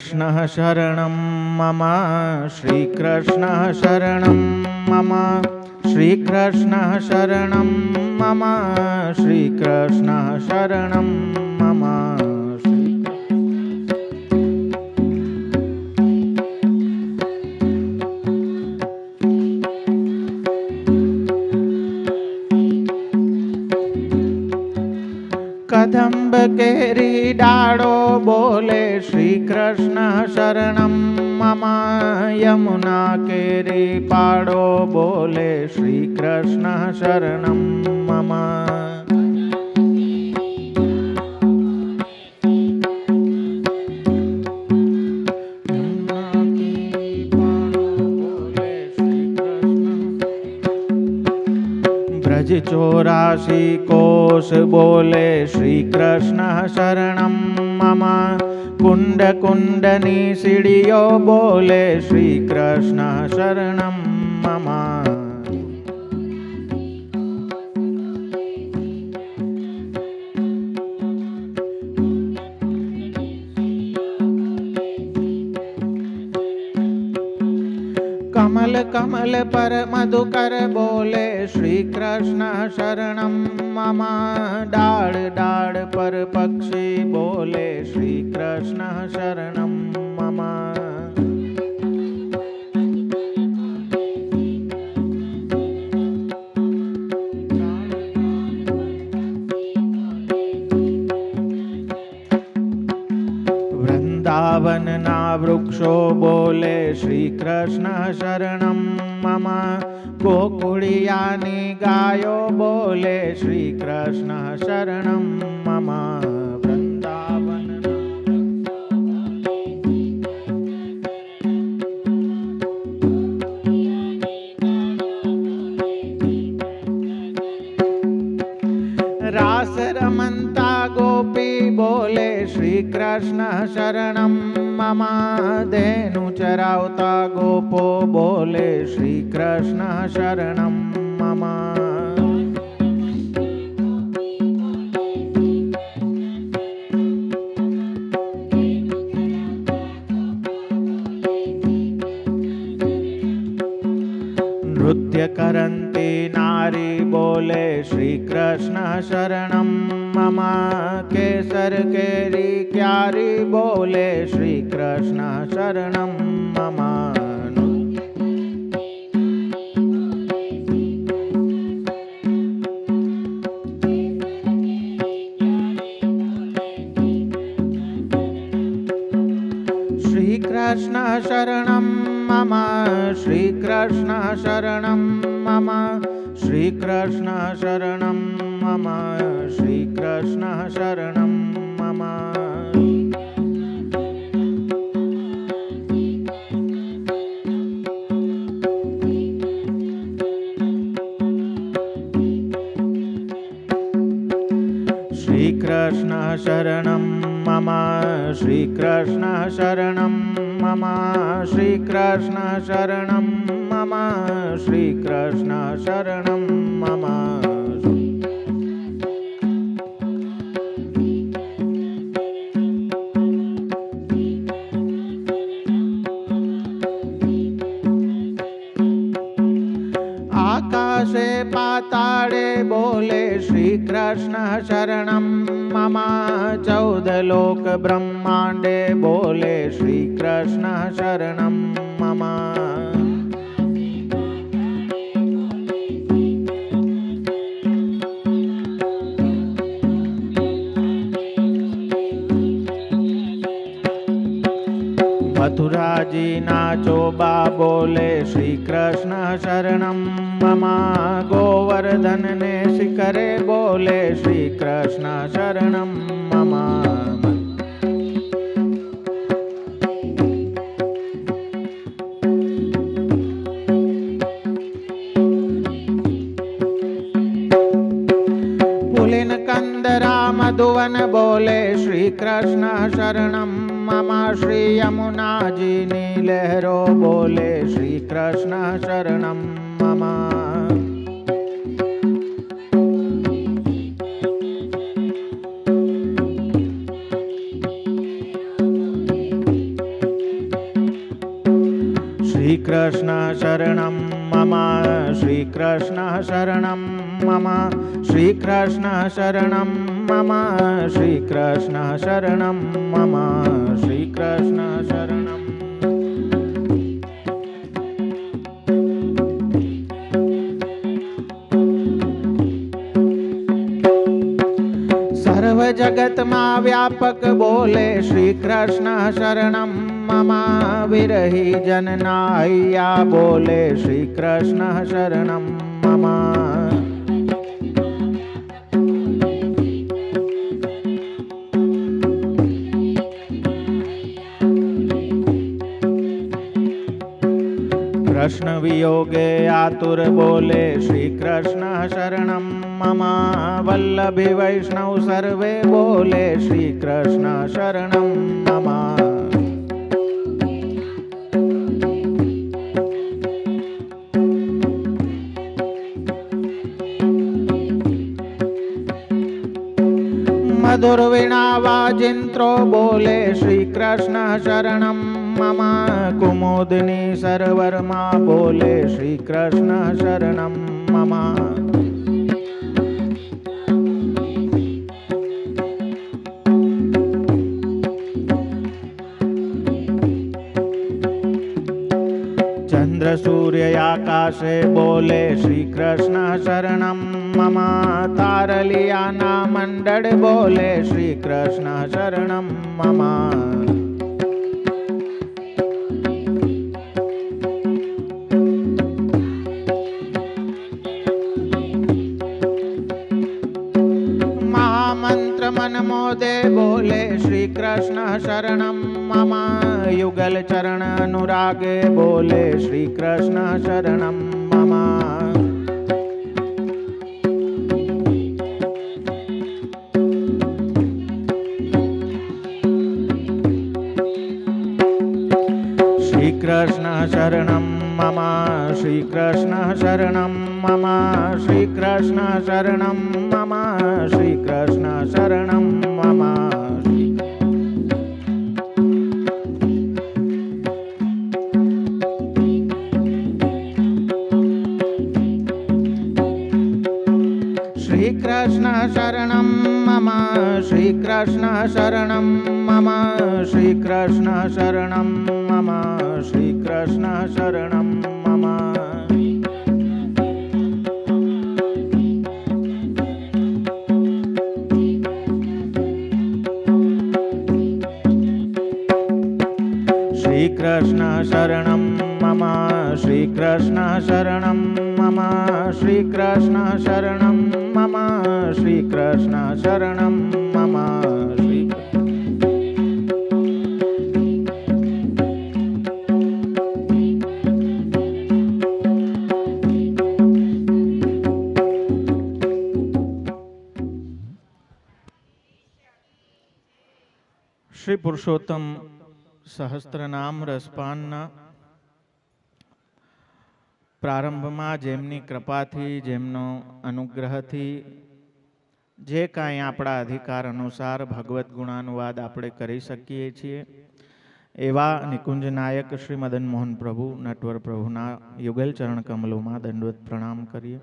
श्रीकृष्णः शरणं मम श्रीकृष्णः शरणं मम श्रीकृष्णः शरणं मम श्रीकृष्णः शरणं मम कदम्ब केरी डाळो बोले श्रीकृष्णः शरणं मम यमुना केरी पाड़ो बोले श्रीकृष्णः शरणं मम ब्रज 84 कोश बोले श्रीकृष्णः शरणं मम कुंड कुंडनी सीढ़ियों बोले श्रीकृष्णः शरणं मम कमल कमल पर मधुकर बोले श्रीकृष्णः शरणं मम डाड़ डाड़ पर पक्षी बोले श्रीकृष्णः शरणं मम वृंदावन ना वृक्षो बोले श्रीकृष्णः शरणं मम गोकुळियानी गायो बोले श्रीकृष्णः शरणं मम वृंदावन रास रमन्ता गोपी बोले श्रीकृष्णः शरणं मम धेनु चरावता गोपो बोले श्रीकृष्णः शरणं मम नृत्य करन्ति नारी बोले श्रीकृष्णः शरणं मम केसर केरी क्यारी बोले श्रीकृष्णः शरणं मम श्रीकृष्णः शरणं मम श्रीकृष्णः शरणं मम श्रीकृष्णः शरणं मम श्रीकृष्णः शरणं मम श्रीकृष्णः शरणं मम श्रीकृष्णः शरणं मम श्रीकृष्णः शरणं मम श्रीकृष्णः शरणं मम आकाशे पाताळे बोले श्रीकृष्णः शरणं मम 14 लोक ब्रह्मांडे बोले श्रीकृष्णः शरणं मम मथुरा जी नाचोबा बोले श्रीकृष्णः शरणं मम गोवर्धन ने शिखरे बोले श्रीकृष्णः शरणं मम पुलिन कंदरा मधुवन बोले श्रीकृष्णः शरणं मम श्री यमुना जी नीलहरो बोले श्रीकृष्णः शरणं मम શ્રીકૃષ્ણ શરણમ મમ શ્રીકૃષ્ણ શરણમ મમ શ્રીકૃષ્ણ શરણમ મમ શ્રીકૃષ્ણ શરણમ મમ શ્રીકૃષ્ણ શરણમ. સર્વ જગતમાં વ્યાપક બોલે શ્રીકૃષ્ણ શરણમ મમ વિરહી જનના હૈયા બોલે શ્રીકૃષ્ણ શરણમ મમ. કૃષ્ણ વિયોગે આતુર બોલે શ્રીકૃષ્ણ શરણમ મમ વલ્લભી વૈષ્ણવ સર્વે બોલે શ્રીકૃષ્ણ શરણમ મમ. મધુર વીણા વાજિંત્રો બોલે શ્રીકૃષ્ણ શરણમ મમ કુમુદની સરોવરમાં બોલે શ્રીકૃષ્ણ શરણમ મમ. ચંદ્ર સૂર્ય આકાશે બોલે શ્રીકૃષ્ણ શરણમ મમ તારલિયાના મંડળ બોલે શ્રીકૃષ્ણ શરણમ મમ. મનમોદે બોલે શ્રીકૃષ્ણ શરણમ મમ યુગલ ચરણ અનુરાગે બોલે શ્રીકૃષ્ણ શરણમ મમ. શ્રીકૃષ્ણ શરણમ મમ શ્રીકૃષ્ણ શરણમ મમ શ્રીકૃષ્ણ શરણમ મમ શ્રીકૃષ્ણ શરણમ મમ. શ્રીકૃષ્ણ શરણમ મમ શ્રીકૃષ્ણ શરણમ મમ શ્રીકૃષ્ણ શરણમ મમ શ્રીકૃષ્ણ શરણમ મમ. શ્રીકૃષ્ણ શરણમ મમ શ્રીકૃષ્ણ શરણમ મમ શ્રીકૃષ્ણ શરણમ મમ શ્રીકૃષ્ણ શરણમ મમ. શ્રી પુરુષોત્તમ સહસ્ત્રનામ રસપાનના પ્રારંભમાં જેમની કૃપાથી જેમનો અનુગ્રહથી જે કાંઈ આપણા અધિકાર અનુસાર ભગવદ્ ગુણાનુવાદ આપણે કરી શકીએ છીએ એવા નિકુંજ નાયક શ્રી મદન મોહન પ્રભુ નટવર પ્રભુના યુગલ ચરણ કમલોમાં દંડવત પ્રણામ કરીએ.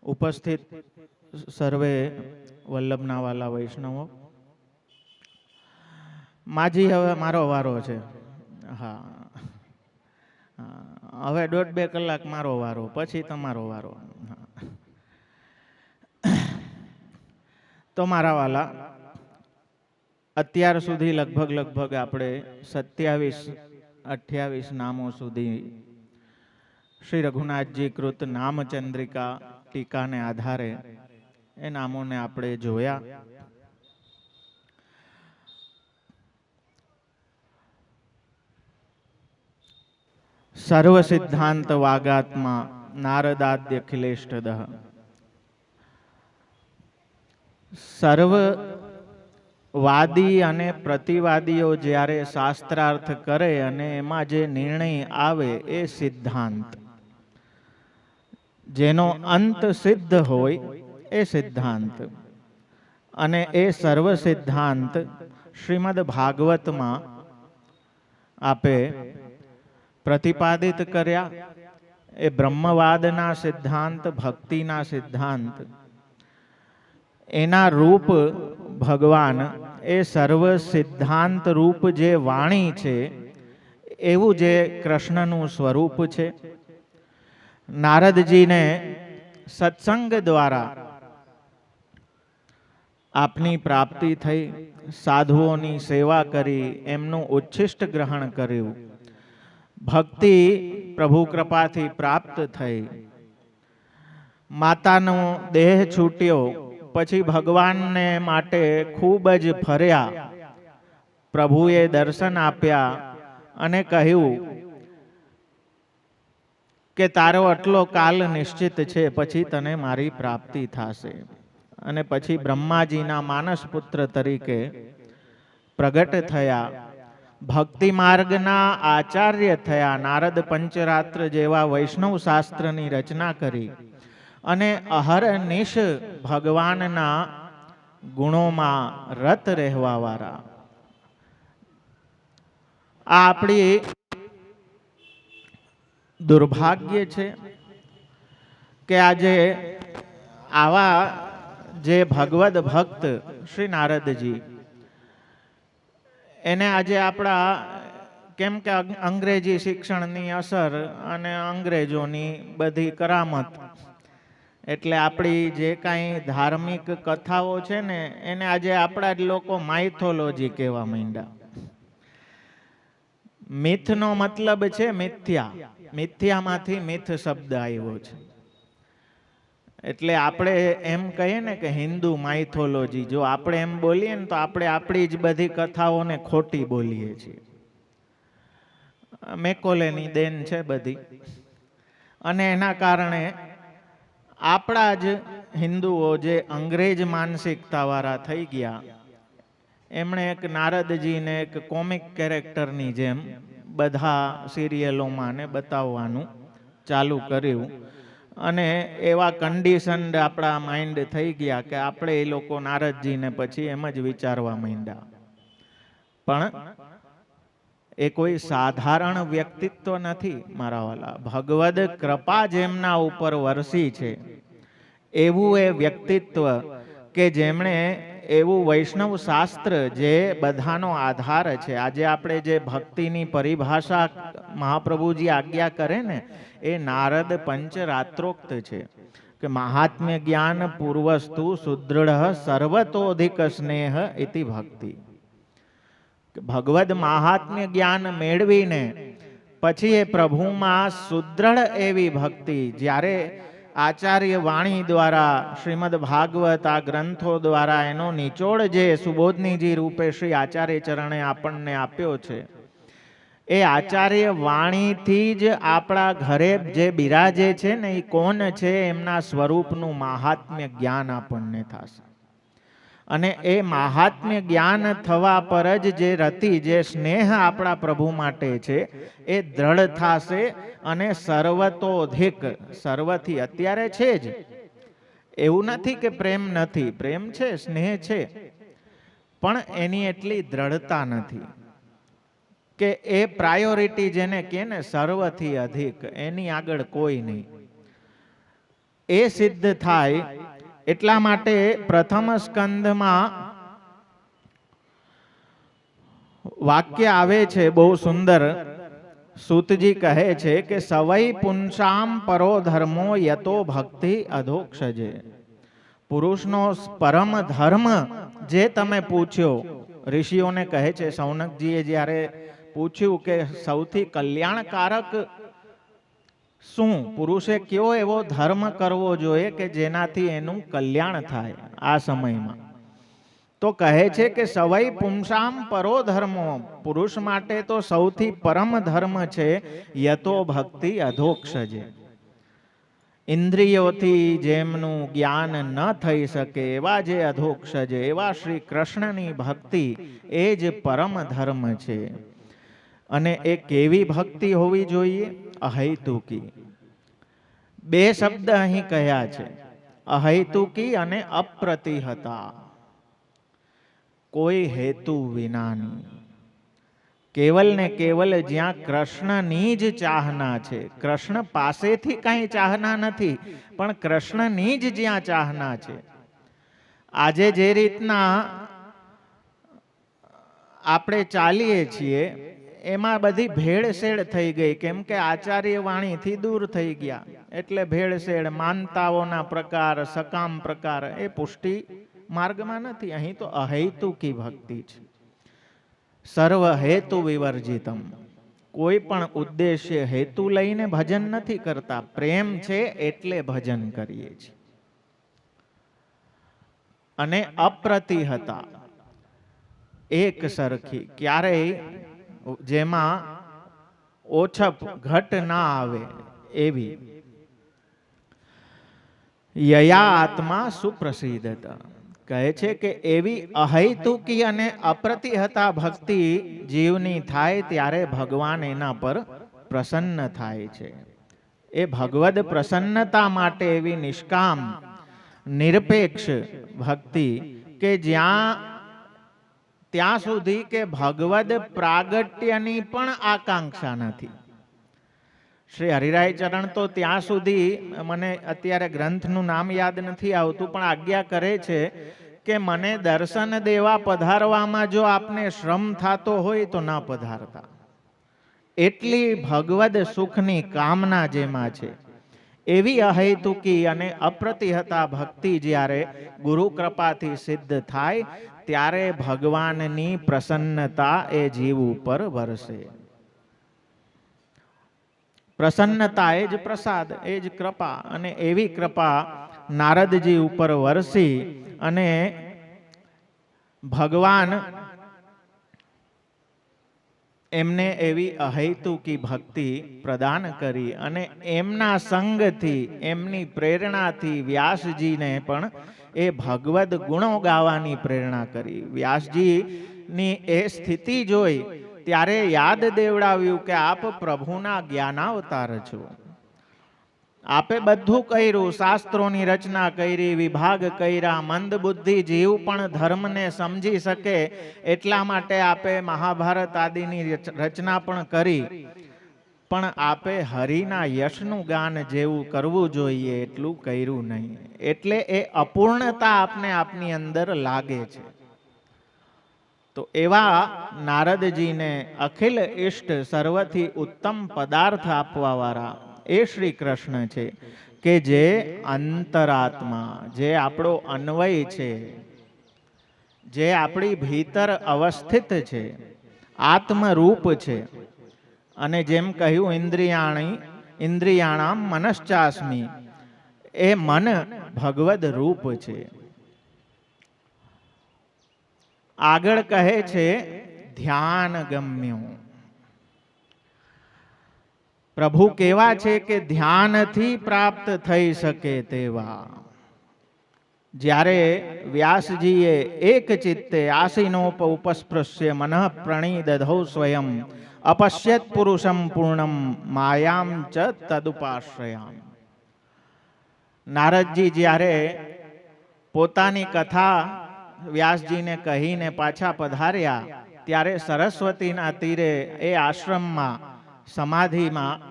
ઉપસ્થિત સર્વે વલ્લભના વાલા વૈષ્ણવો, માજી હવે મારો વારો છે. હા, હવે 1.5-2 કલાક મારો વારો, પછી તમારો વારો. તો મારા વાલા, અત્યાર સુધી લગભગ આપણે 27-28 નામો સુધી શ્રી રઘુનાથજી કૃત નામચંદ્રિકા ટીકાને આધારે એ નામોને આપણે જોયા. સર્વ સિદ્ધાંત વાગાત્મા નારદાદ્ય અખિલેષ્ટદઃ. સર્વ વાદી અને પ્રતિવાદીઓ જ્યારે શાસ્ત્રાર્થ કરે અને એમાં જે નિર્ણય આવે એ સિદ્ધાંત, જેનો અંત સિદ્ધ હોય એ સિદ્ધાંત. અને એ સર્વ સિદ્ધાંત શ્રીમદ ભાગવતમાં આપે પ્રતિપાદિત કર્યા એ બ્રહ્મવાદના સિદ્ધાંત, ભક્તિના સિદ્ધાંત, એના રૂપ ભગવાન એ સર્વ સિદ્ધાંત રૂપ જે વાણી છે એવું જે કૃષ્ણનું સ્વરૂપ છે. નારદજીને સત્સંગ દ્વારા આપની પ્રાપ્તિ થઈ, સાધુઓની સેવા કરી, એમનું ઉચ્છિષ્ટ ગ્રહણ કર્યું, ભક્તિ પ્રભુ કૃપાથી પ્રાપ્ત થઈ, માતાનો દેહ છૂટ્યો, પછી ભગવાનને માટે ખૂબ જ ફર્યા, પ્રભુએ દર્શન આપ્યા અને કહ્યું કે તારો આટલો કાલ નિશ્ચિત છે, પછી તને મારી પ્રાપ્તિ થશે. અને પછી બ્રહ્માજીના માનસ પુત્ર તરીકે પ્રગટ થયા, ભક્તિ માર્ગના આચાર્ય થયા, નારદ પંચરાત્ર જેવા વૈષ્ણવ શાસ્ત્રની રચના કરી અને અહર્નિશ ભગવાનના ગુણોમાં રત રહેવા વાળા. આ આપણી દુર્ભાગ્ય છે કે આજે આવા જે ભગવદ ભક્ત શ્રી નારદજી, એને આજે આપણા કેમ કે અંગ્રેજી શિક્ષણની અસર અને અંગ્રેજોની બધી કરામત, એટલે આપણી જે કાંઈ ધાર્મિક કથાઓ છે ને એને આજે આપણા જ લોકો માઇથોલોજી કહેવા માંડ્યા. મિથનો મતલબ છે મિથ્યા, મિથ્યામાંથી મિથ શબ્દ આવ્યો છે. એટલે આપણે એમ કહીએ ને કે હિન્દુ માઇથોલોજી, જો આપણે એમ બોલીએ ને તો આપણે આપણી જ બધી કથાઓને ખોટી બોલીએ છીએ. મેકોલેની દેન છે બધી, અને એના કારણે આપણા જ હિન્દુઓ જે અંગ્રેજ માનસિકતાવાળા થઈ ગયા, એમણે એક નારદજીને એક કોમિક કેરેક્ટરની જેમ બધા સિરિયલોમાં ને બતાવવાનું ચાલુ કર્યું, અને એવા કન્ડિશન આપણા માઇન્ડ થઈ ગયા કે આપણે એ લોકો નારદજીને પછી એમ જ વિચારવા માંડ્યા. પણ એ કોઈ સાધારણ વ્યક્તિત્વ નથી મારા વાલા. ભગવદ કૃપા જેમના ઉપર વરસી છે એવું એ વ્યક્તિત્વ કે જેમણે એવું વૈષ્ણવ શાસ્ત્ર જે બધાનો આધાર છે. આજે આપણે જે ભક્તિની પરિભાષા મહાપ્રભુજી આજ્ઞા કરે ને એ નારદ પંચરાત્રોક્ત છે કે મહાત્મ્ય જ્ઞાન પૂર્વસ્તુ સુદૃઢ સર્વતોધિક સ્નેહ ઇતિ ભક્તિ. ભગવદ મહાત્મ્ય જ્ઞાન મેળવીને પછી એ પ્રભુમાં સુદૃઢ એવી ભક્તિ, જ્યારે આચાર્ય વાણી દ્વારા શ્રીમદ ભાગવત આ ગ્રંથો દ્વારા એનો નિચોડ જે સુબોધનીજી રૂપે શ્રી આચાર્ય ચરણે આપણને આપ્યો છે, એ આચાર્ય વાણીથી જ આપણા ઘરે જે બિરાજે છે ને એ કોણ છે એમના સ્વરૂપનું મહાત્મ્ય જ્ઞાન આપણને થશે. અને એ મહાત્મ્ય જ્ઞાન થવા પર જ જે રતિ, જે સ્નેહ આપણા પ્રભુ માટે છે એ દ્રઢ થશે. અને સર્વતોધિક, સર્વથી અત્યારે છે જ, એવું નથી કે પ્રેમ નથી, પ્રેમ છે, સ્નેહ છે, પણ એની એટલી દ્રઢતા નથી કે એ પ્રાયોરિટી જેને કહે ને સર્વથી અધિક, એની આગળ કોઈ નહીં. એ સિદ્ધ થાય એટલા માટે પ્રથમ સ્કંધમાં વાક્ય આવે છે બહુ સુંદર. સૂતજી કહે છે કે સવૈ પુંસામ પરો ધર્મો યતો ભક્તિ અધોક્ષજે. પુરુષનો પરમ ધર્મ જે તમે પૂછ્યો, ઋષિઓને કહે છે, સૌનકજીએ જ્યારે પૂછ્યું કે સૌથી કલ્યાણકારક શું, પુરુષે કયો એવો ધર્મ કરવો જોઈએ કે જેનાથી એનું કલ્યાણ થાય આ સમયમાં, તો કહે છે કે સવૈ પુંસામ પરો ધર્મો, પુરુષ માટે તો સૌથી પરમ ધર્મ છે યતો ભક્તિ અધોક્ષજે. ઇન્દ્રિયોથી જેમનું જ્ઞાન ન થઈ શકે એવા જે અધોક્ષજે, એવા શ્રી કૃષ્ણની ભક્તિ એ જ પરમ ધર્મ છે. અને એ કેવી ભક્તિ હોવી જોઈએ? અહૈતુકી. બે શબ્દ અહીં કહ્યા છે, અહૈતુકી અને અપ્રતિહતા, કોઈ હેતુ વિનાની. કેવલ ને કેવલ જ્યાં કૃષ્ણની જ ચાહના છે, કૃષ્ણ પાસેથી કાંઈ ચાહના નથી, પણ કૃષ્ણની જ જ્યાં ચાહના છે. આજે જે રીતના આપણે ચાલીએ છીએ એમાં બધી ભેળસેળ થઈ ગઈ, કેમ કે આચાર્ય વાણીથી દૂર થઈ ગયા. એટલે ભેળસેળ, માનતાઓના પ્રકાર, સકામ પ્રકાર એ પુષ્ટિ માર્ગમાં નથી. અહીં તો અહેતુકી ભક્તિ છે. સર્વ હેતુ વિવર્જિતમ. કોઈ પણ ઉદ્દેશ્ય હેતુ લઈને ભજન નથી કરતા. પ્રેમ છે એટલે ભજન કરીએ છીએ. અને અપ્રતિહતા, એક સરખી, ક્યારેય જેમાં ઓછપ ઘટ ના આવે એવી. યયા આત્મા સુપ્રસિદ્ધતા, કહે છે કે એવી અહૈતુકી અને અપ્રતિહતા ભક્તિ જીવની થાય ત્યારે ભગવાન એના પર પ્રસન્ન થાય છે. એ ભગવદ પ્રસન્નતા માટે એવી નિષ્કામ નિરપેક્ષ ભક્તિ કે ત્યાં સુધી કે ભગવદ પ્રાગટ્યની પણ આકાંક્ષા નથી. શ્રી હરિરાય ચરણ તો ત્યાં સુધી, મને અત્યારે ગ્રંથનું નામ યાદ નથી આવતું, પણ આજ્ઞા કરે છે કે મને દર્શન દેવા પધારવામાં જો આપને શ્રમ થતો હોય તો ના પધારતા. એટલી ભગવદ સુખની કામના જેમાં છે. એવી અહેતુકી અને અપ્રતિહતા ભક્તિ જ્યારે ગુરુ કૃપાથી સિદ્ધ થાય ત્યારે ભગવાનની પ્રસન્નતા એ જીવ ઉપર વરસે. પ્રસન્નતા એ જ પ્રસાદ, એ જ કૃપા. અને એવી કૃપા નારદજી ઉપર વરસી અને ભગવાન એમને એવી અહેતુકી ભક્તિ પ્રદાન કરી. અને એમના સંગથી, એમની પ્રેરણાથી વ્યાસજીને પણ એ ભગવદ ગુણો ગાવાની પ્રેરણા કરી. વ્યાસજીની એ સ્થિતિ જોઈ ત્યારે યાદ દેવડાવ્યું કે આપ પ્રભુના જ્ઞાનાવતાર છો. આપે બધું કર્યું, શાસ્ત્રોની રચના કરી, વિભાગ કર્યા, મંદ બુદ્ધિ જીવ પણ ધર્મને સમજી શકે એટલા માટે આપે મહાભારત આદિની રચના પણ કરી. પણ આપે હરિના યશનું ગાન જેવું કરવું જોઈએ એટલું કર્યું નહીં. એટલે એ અપૂર્ણતા આપને આપની અંદર લાગે છે. તો એવા નારદજીને અખિલ ઇષ્ટ સર્વથી ઉત્તમ પદાર્થ આપવા વાળા એ શ્રી કૃષ્ણ છે કે જે અંતરાત્મા, જે આપણો અન્વય છે, જે આપણી ભીતર અવસ્થિત છે, આત્મરૂપ છે. અને જેમ કહ્યું ઇન્દ્રિયાણામ મનશ્ચાસ્મી, એ મન ભગવદ રૂપ છે. આગળ કહે છે ધ્યાન ગમ્યું. પ્રભુ કેવા છે કે ધ્યાનથી પ્રાપ્ત થઈ શકે તેવા. જ્યારે વ્યાસજીએ એક ચિત્તે આસીનોપ ઉપસ્પૃશ્ય મનઃ પ્રણીદધૌ સ્વયં અપશ્યત પુરુષમ પૂર્ણમ માયામ ચ તદુપાશ્રયામ. નારદજી જ્યારે પોતાની કથા વ્યાસજીને કહીને પાછા પધાર્યા ત્યારે સરસ્વતીના તીરે એ આશ્રમમાં સમાધિમાં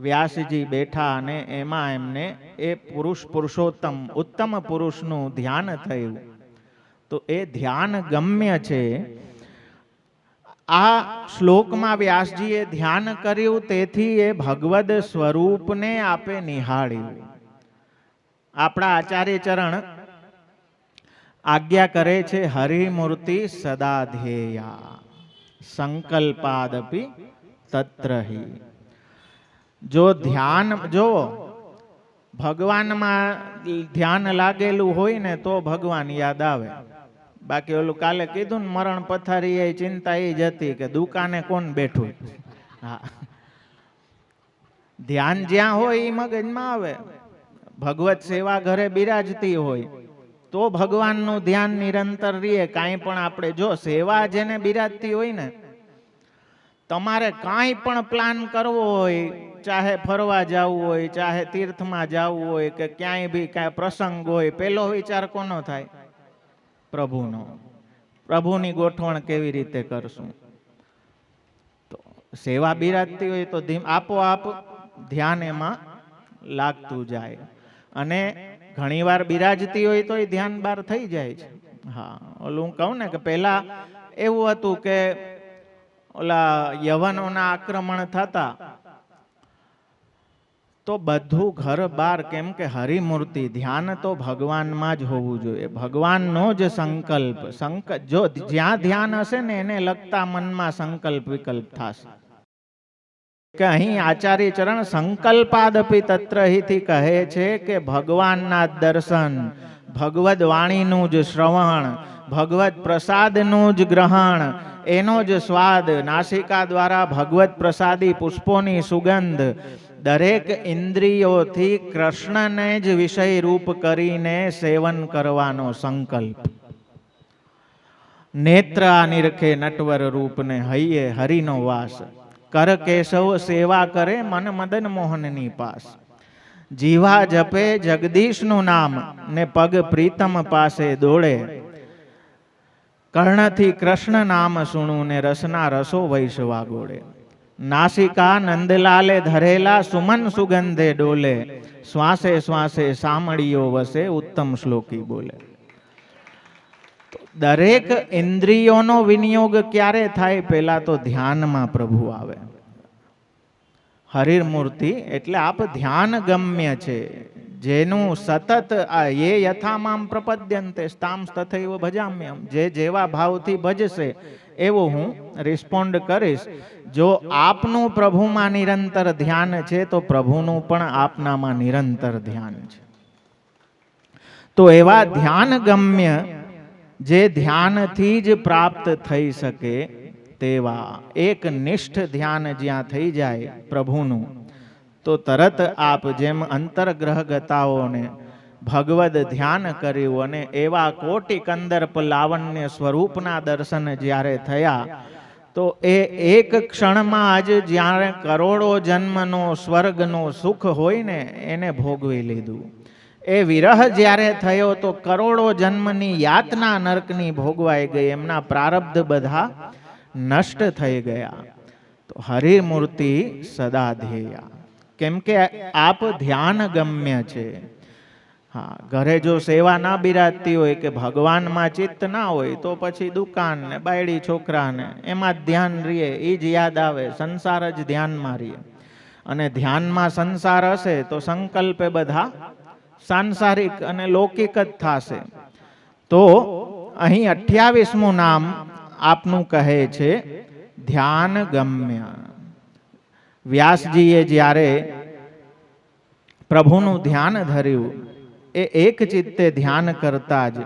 વ્યાસજી બેઠા અને એમાં એમને એ પુરુષોત્તમ ઉત્તમ પુરુષનું ધ્યાન થયું. તો એ ધ્યાન ગમ્ય છે. આ શ્લોકમાં વ્યાસજીએ ધ્યાન કર્યું, તેથી એ ભગવદ સ્વરૂપને આપે નિહાળ્યું. આપણા આચાર્ય ચરણ આજ્ઞા કરે છે હરિમૂર્તિ સદા ધ્યેયા સંકલ્પાદપી તત્રહી. જો ધ્યાન, જો ભગવાનમાં ધ્યાન લાગેલું હોય ને તો ભગવાન યાદ આવે. બાકી ઓલું કાલે કીધું ને, મરણ પથારી એ ચિંતા એ જ હતી કે દુકાને કોણ બેઠું. હા, ધ્યાન જ્યાં હોય એ મગજમાં આવે. ભગવત સેવા ઘરે બિરાજતી હોય તો ભગવાનનું ધ્યાન નિરંતર રહે. કાંઈ પણ આપણે જો સેવા જેને બિરાજતી હોય ને, તમારે કાંઈ પણ પ્લાન કરવો હોય, ચાહે ફરવા જવું હોય, ચાહે તીર્થમાં જવું હોય કે ક્યાંય બી કાંઈ પ્રસંગ હોય, પહેલો વિચાર કોનો થાય? પ્રભુનો. પ્રભુની ગોઠવણ કેવી રીતે કરશું? સેવા બિરાજતી હોય તો આપોઆપ ધ્યાન એમાં લાગતું જાય, અને ઘણીવાર બિરાજતી હોય તો એ ધ્યાન બહાર થઈ જાય છે. હા, ઓલું હું કહું ને કે પહેલા એવું હતું કે ઓલા યવનોના આક્રમણ થતા તો બધું ઘર બાર, કેમ કે હરિમૂર્તિ ધ્યાન તો ભગવાનમાં જ હોવું જોઈએ, ભગવાનનો જ સંકલ્પ. જો જ્યાં ધ્યાન હશે ને એને લગતા મનમાં સંકલ્પ વિકલ્પ થશે. કે અહીં આચાર્ય ચરણ સંકલ્પાદપી તત્ર હિથી કહે છે કે ભગવાનના દર્શન, ભગવદ વાણીનું જ શ્રવણ, ભગવત પ્રસાદનું જ ગ્રહણ, એનો જ સ્વાદ, નાસિકા દ્વારા ભગવત પ્રસાદી પુષ્પોની સુગંધ, દરેક ઇન્દ્રિયોથી કૃષ્ણને જ વિષય રૂપ કરીને સેવન કરવાનો સંકલ્પ. નેત્ર નિરખે નટવર રૂપને હૈયે હરિનો વાસ, કર કેશવ સેવા કરે મન મદન મોહનની પાસ. જીવા જપે જગદીશનું નામ ને પગ પ્રીતમ પાસે દોડે, કર્ણથી કૃષ્ણ નામ સુણું ને રસના રસો વૈષવા ગોળે. નાસિકા નંદલાલે ધરેલા સુમન સુગંધે ડોલે, શ્વાસે શ્વાસે સામળીઓ વસે ઉત્તમ શ્લોકી બોલે. દરેક ઇન્દ્રિયોનો વિનિયોગ ક્યારે થાય? પહેલા તો ધ્યાનમાં પ્રભુ આવે. હરિમૂર્તિ એટલે આપ ધ્યાન ગમ્ય છે, જેનું સતત એ યથામામ પ્રપદ્યંતેસ્તામ તથૈવ ભજામ્યમ, જે જેવા ભાવથી ભજશે એવો હું રિસ્પોન્ડ કરીશ. જો આપનું પ્રભુમાં નિરંતર ધ્યાન છે તો પ્રભુનું પણ આપનામાં નિરંતર ધ્યાન છે. તો એવા ધ્યાન ગમ્ય જે ધ્યાનથી જ પ્રાપ્ત થઈ શકે તેવા એક નિષ્ઠ ધ્યાન જ્યાં થઈ જાય પ્રભુનું, તો તરત આપ જેમ અંતરગ્રહ ગતાઓને ભગવદ ધ્યાન કર્યું અને એવા કોટિ કંદર્પ લાવણ્ય સ્વરૂપના દર્શન જ્યારે થયા, તો એ એક ક્ષણમાં જ જ્યારે કરોડો જન્મનો સ્વર્ગનો સુખ હોય ને એને ભોગવી લીધું. એ વિરહ જ્યારે થયો તો કરોડો જન્મની યાતના નરકની ભોગવાઈ ગઈ, એમના પ્રારબ્ધ બધા નષ્ટ થઈ ગયા. તો હરિમૂર્તિ સદા ધ્યેયા, કેમ કે આપ ધ્યાન ગમ્ય છે. હા, ઘરે જો સેવા ના બિરાજતી હોય કે ભગવાનમાં ચિત્ત ના હોય તો પછી દુકાન ને બાયડી છોકરાને એમાં જ ધ્યાન રહીએ, એ જ યાદ આવે, સંસાર જ ધ્યાનમાં રહીએ. અને ધ્યાનમાં સંસાર હશે તો સંકલ્પે બધા સાંસારિક અને લૌકિક જ થશે. તો અહીં 28મું નામ આપનું કહે છે ધ્યાન ગમ્ય. વ્યાસજીએ જ્યારે પ્રભુનું ધ્યાન ધર્યું, એ એક ચિત્તે ધ્યાન કરતા જ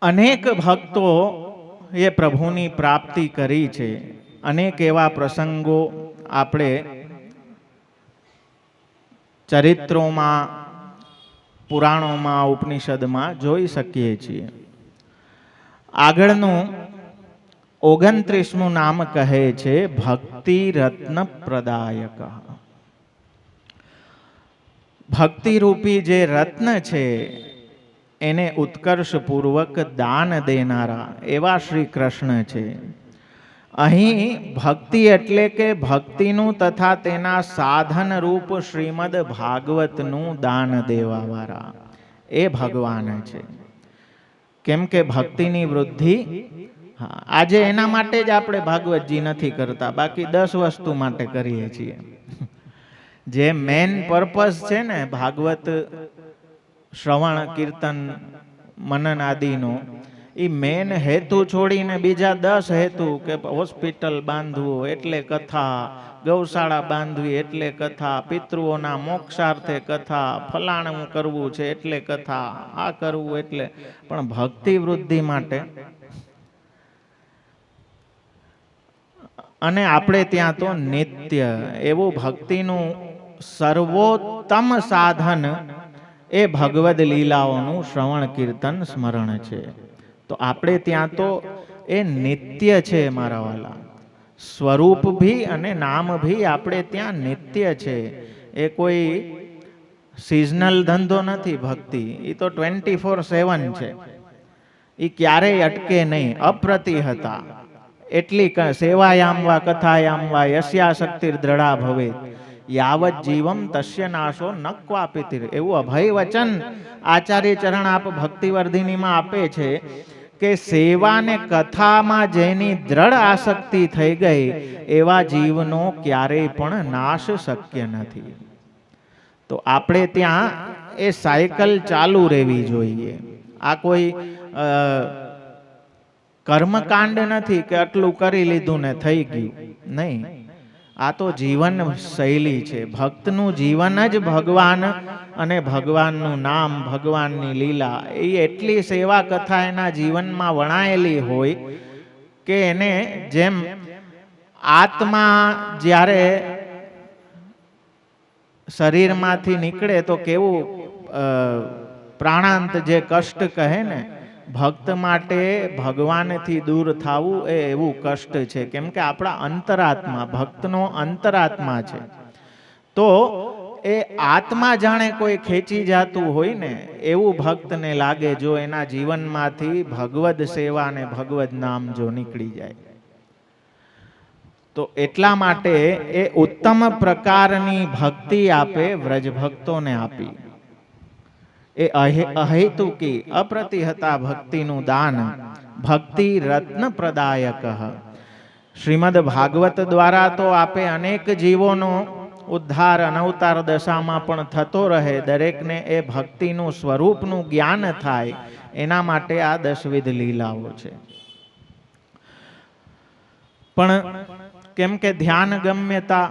અનેક ભક્તો એ પ્રભુની પ્રાપ્તિ કરી છે. અનેક એવા પ્રસંગો આપણે ચરિત્રોમાં, પુરાણોમાં, ઉપનિષદમાં જોઈ શકીએ છીએ. આગળનું 29મું નામ કહે છે ભક્તિ રત્ન પ્રદાયક. ભક્તિ રૂપી જે રત્ન છે એને ઉત્કર્ષપૂર્વક દાન દેનારા એવા શ્રી કૃષ્ણ છે. અહીં ભક્તિ એટલે કે ભક્તિનું તથા તેના સાધન રૂપ શ્રીમદ ભાગવતનું દાન દેવાવાળા એ ભગવાન છે. કેમ કે ભક્તિની વૃદ્ધિ, હા, આજે એના માટે જ આપણે ભાગવતજી નથી કરતા, બાકી 10 વસ્તુ માટે કરીએ છીએ. જે મેન પર્પઝ છે ને ભાગવત શ્રવણ, કીર્તન, મનન આદિનો, એ મેન હેતુ છોડીને બીજા 10 હેતુ કે હોસ્પિટલ બાંધવું એટલે કથા, ગૌશાળા બાંધવી એટલે કથા, પિતૃઓના મોક્ષાર્થે કથા, ફલાણું કરવું છે એટલે કથા, આ કરવું એટલે, પણ ભક્તિ વૃદ્ધિ માટે. અને આપણે ત્યાં તો નિત્ય એવું ભક્તિનું સર્વોત્તમ સાધન એ ભગવદ લીલાઓનું શ્રવણ, કીર્તન, સ્મરણ છે. તો આપણે ત્યાં તો એ નિત્ય છે મારા વાલા. સ્વરૂપ ભી અને નામ ભી આપણે ત્યાં નિત્ય છે. એ કોઈ સિઝનલ ધંધો નથી ભક્તિ, એ તો 24/7 છે. એ ક્યારેય અટકે નહીં, અપ્રતિહતા. એટલી સેવાયામ વા કથાયામ વા યસ્યાશક્તિર દ્રઢા ભવે યાવત જીવમ તસ્ય નાશો ન ક્વાપિતિર. એવું અભય વચન આચાર્ય ચરણ આપ ભક્તિવર્ધિનીમાં આપે છે કે સેવા ને કથામાં જેની દ્રઢ આસક્તિ થઈ ગઈ એવા જીવનો ક્યારેય પણ નાશ શક્ય નથી. તો આપણે ત્યાં એ સાયકલ ચાલુ રહેવી જોઈએ. આ કોઈ કર્મકાંડ નથી કે આટલું કરી લીધું ને થઈ ગયું, નહીં. આ તો જીવન શૈલી છે. ભક્તનું જીવન જ ભગવાન અને ભગવાનનું નામ, ભગવાનની લીલા, એ એટલી સેવા કથા એના જીવનમાં વણાયેલી હોય કે એને જેમ આત્મા જ્યારે શરીરમાંથી નીકળે તો કેવું પ્રાણાંત જે કષ્ટ કહે ને, ભક્ત માટે ભગવાનથી દૂર થવું એ એવું કષ્ટ છે. કેમ કે આપણા અંતરાત્મા, ભક્તનો અંતરાત્મા છે. તો એ આત્મા જાણે કોઈ ખેંચી જાતું હોય ને એવું ભક્તને લાગે જો એના જીવનમાંથી ભગવદ સેવા ને ભગવદ નામ જો નીકળી જાય. તો એટલા માટે એ ઉત્તમ પ્રકારની ભક્તિ આપે વ્રજ ભક્તોને આપી. એ અહેતુકી અપ્રતિહતા ભક્તિનું દાન ભક્તિ રત્ન પ્રદાયક. શ્રીમદ ભાગવત દ્વારા તો આપે અનેક જીવોનો ઉદ્ધાર અનવતાર દશામાં પણ થતો રહે, દરેકને એ ભક્તિનું સ્વરૂપનું જ્ઞાન થાય એના માટે આ 10 લીલાઓ છે. પણ કેમ કે ધ્યાન ગમ્યતા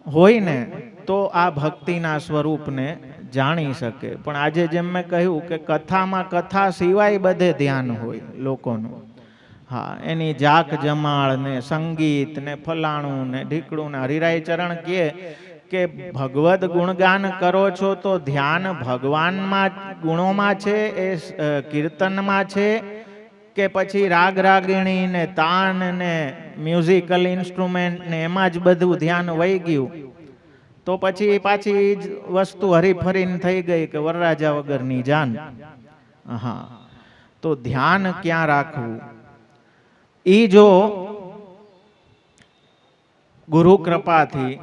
હોય ને તો આ ભક્તિના સ્વરૂપને જાણી શકે. પણ આજે જેમ મેં કહ્યું કે કથામાં કથા સિવાય બધે ધ્યાન હોય લોકોનું. હા, એની જાક જમાળ ને સંગીત ને ફલાણું ને ઢીકડું ને. હરિરાય ચરણ કહે કે ભગવદ ગુણગાન કરો છો તો ધ્યાન ભગવાનમાં ગુણોમાં છે, એ કીર્તનમાં છે કે પછી રાગ રાગિણી ને તાન ને મ્યુઝિકલ ઇન્સ્ટ્રુમેન્ટ ને એમાં જ બધું ધ્યાન વહી ગયું. તો પછી પાછી જ વસ્તુ હરીફરીને થઈ ગઈ કે વરરાજા વગરની જાન. હા, તો ધ્યાન ક્યાં રાખવું? ઈ જો ગુરુ કૃપાથી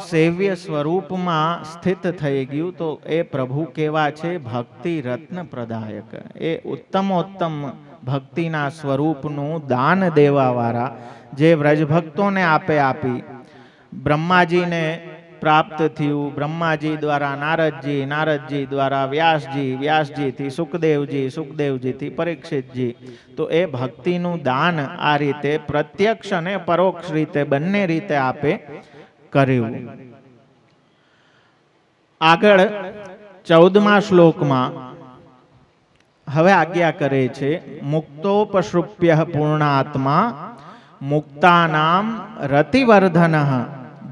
સેવ્ય સ્વરૂપમાં સ્થિત થઈ ગયું તો એ પ્રભુ કેવા છે? ભક્તિ રત્ન પ્રદાયક. એ ઉત્તમોત્તમ ભક્તિના સ્વરૂપનું દાન દેવાવાળા જે વ્રજભક્તોને આપે આપી. બ્રહ્માજીને પ્રાપ્ત થયું, બ્રહ્માજી દ્વારા નારદજી, નારદજી દ્વારા વ્યાસજી, વ્યાસજીથી સુખદેવજી, સુખદેવજીથી પરીક્ષિતજી. તો એ ભક્તિનું દાન આ રીતે પ્રત્યક્ષ અને પરોક્ષ રીતે બંને રીતે આપે કર્યું. આગળ 14મા શ્લોકમાં હવે આજ્ઞા કરે છે, મુક્તોપસૃપ્ય પૂર્ણાત્મા મુક્તાનામ રતિવર્ધન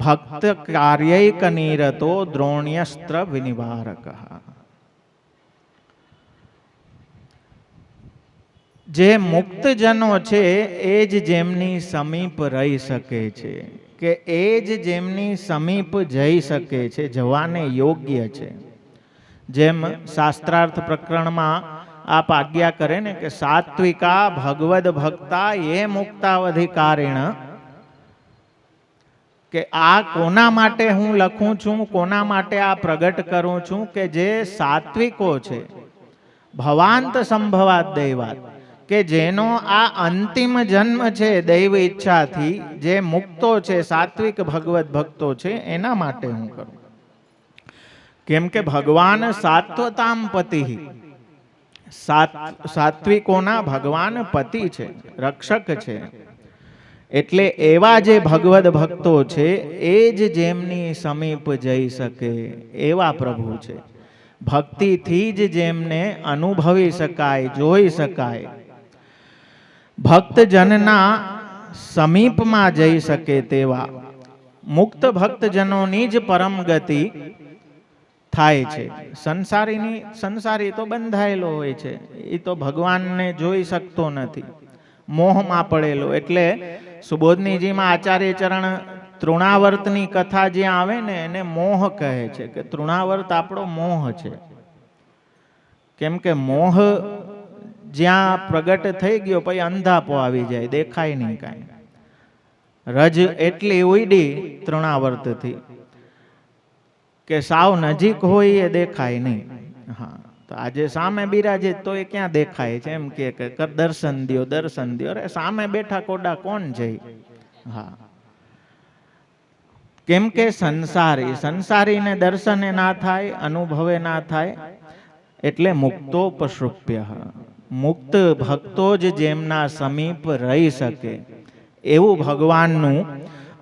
ભક્ત કાર્યૈક નિરતો દ્રોણ્યસ્ત્ર વિનિવારક. જે મુક્તજનો છે એ જ જેમની સમીપ રહી શકે છે, કે એ જ જેમની સમીપ જઈ શકે છે, જવાને યોગ્ય છે. જેમ શાસ્ત્રાર્થ પ્રકરણમાં આપ આજ્ઞા કરે ને કે સાત્વિકા ભગવદ ભક્તા એ મુક્તાવધિકારીણ. કે આ કોના માટે હું લખું છું, કોના માટે આ પ્રગટ કરું છું? કે જે સાત્વિકો છે, ભવાંત સંભવાત દૈવાત, કે જેનો આ અંતિમ જન્મ છે દૈવ ઈચ્છાથી, જે મુક્તો છે, સાત્વિક ભગવત ભક્તો છે, એના માટે હું કરું. કેમ કે ભગવાન સાત્વતામ પતિ, સાત્વિકોના ભગવાન પતિ છે, રક્ષક છે. એટલે એવા જે ભગવદ ભક્તો છે એ જ જેમની સમીપ જઈ શકે એવા પ્રભુ છે. ભક્તિથી જ જેમને અનુભવી શકાય, જોઈ શકાય, ભક્તજનના સમીપમાં જઈ શકે તેવા મુક્ત ભક્તજનોની જ પરમ ગતિ થાય છે. સંસારી તો બંધાયેલો હોય છે, એ તો ભગવાનને જોઈ શકતો નથી, મોહમાં પડેલો. એટલે સુબોધનીજીમાં આચાર્ય ચરણ તૃણાવર્તની કથા જ્યાં આવે ને એને મોહ કહે છે, કે તૃણાવર્ત આપણો મોહ છે. કેમ કે મોહ જ્યાં પ્રગટ થઈ ગયો પછી અંધાપો આવી જાય, દેખાય નહીં કાંઈ. રજ એટલી ઉડી તૃણાવર્તથી કે સાવ નજીક હોય એ દેખાય નહીં. હા, તો આજે સામે બિરાજે તો એ ક્યાં દેખાય છે? એમ કે દર્શન દ્યો, દર્શન દ્યો. અરે સામે બેઠા કોડા કોણ છે? હા, કેમ કે સંસારીને દર્શને ના થાય, અનુભવે ના થાય, એટલે મુક્તોપસૃપ્ય, મુક્ત ભક્તો જ જેમના સમીપ રહી શકે એવું ભગવાનનું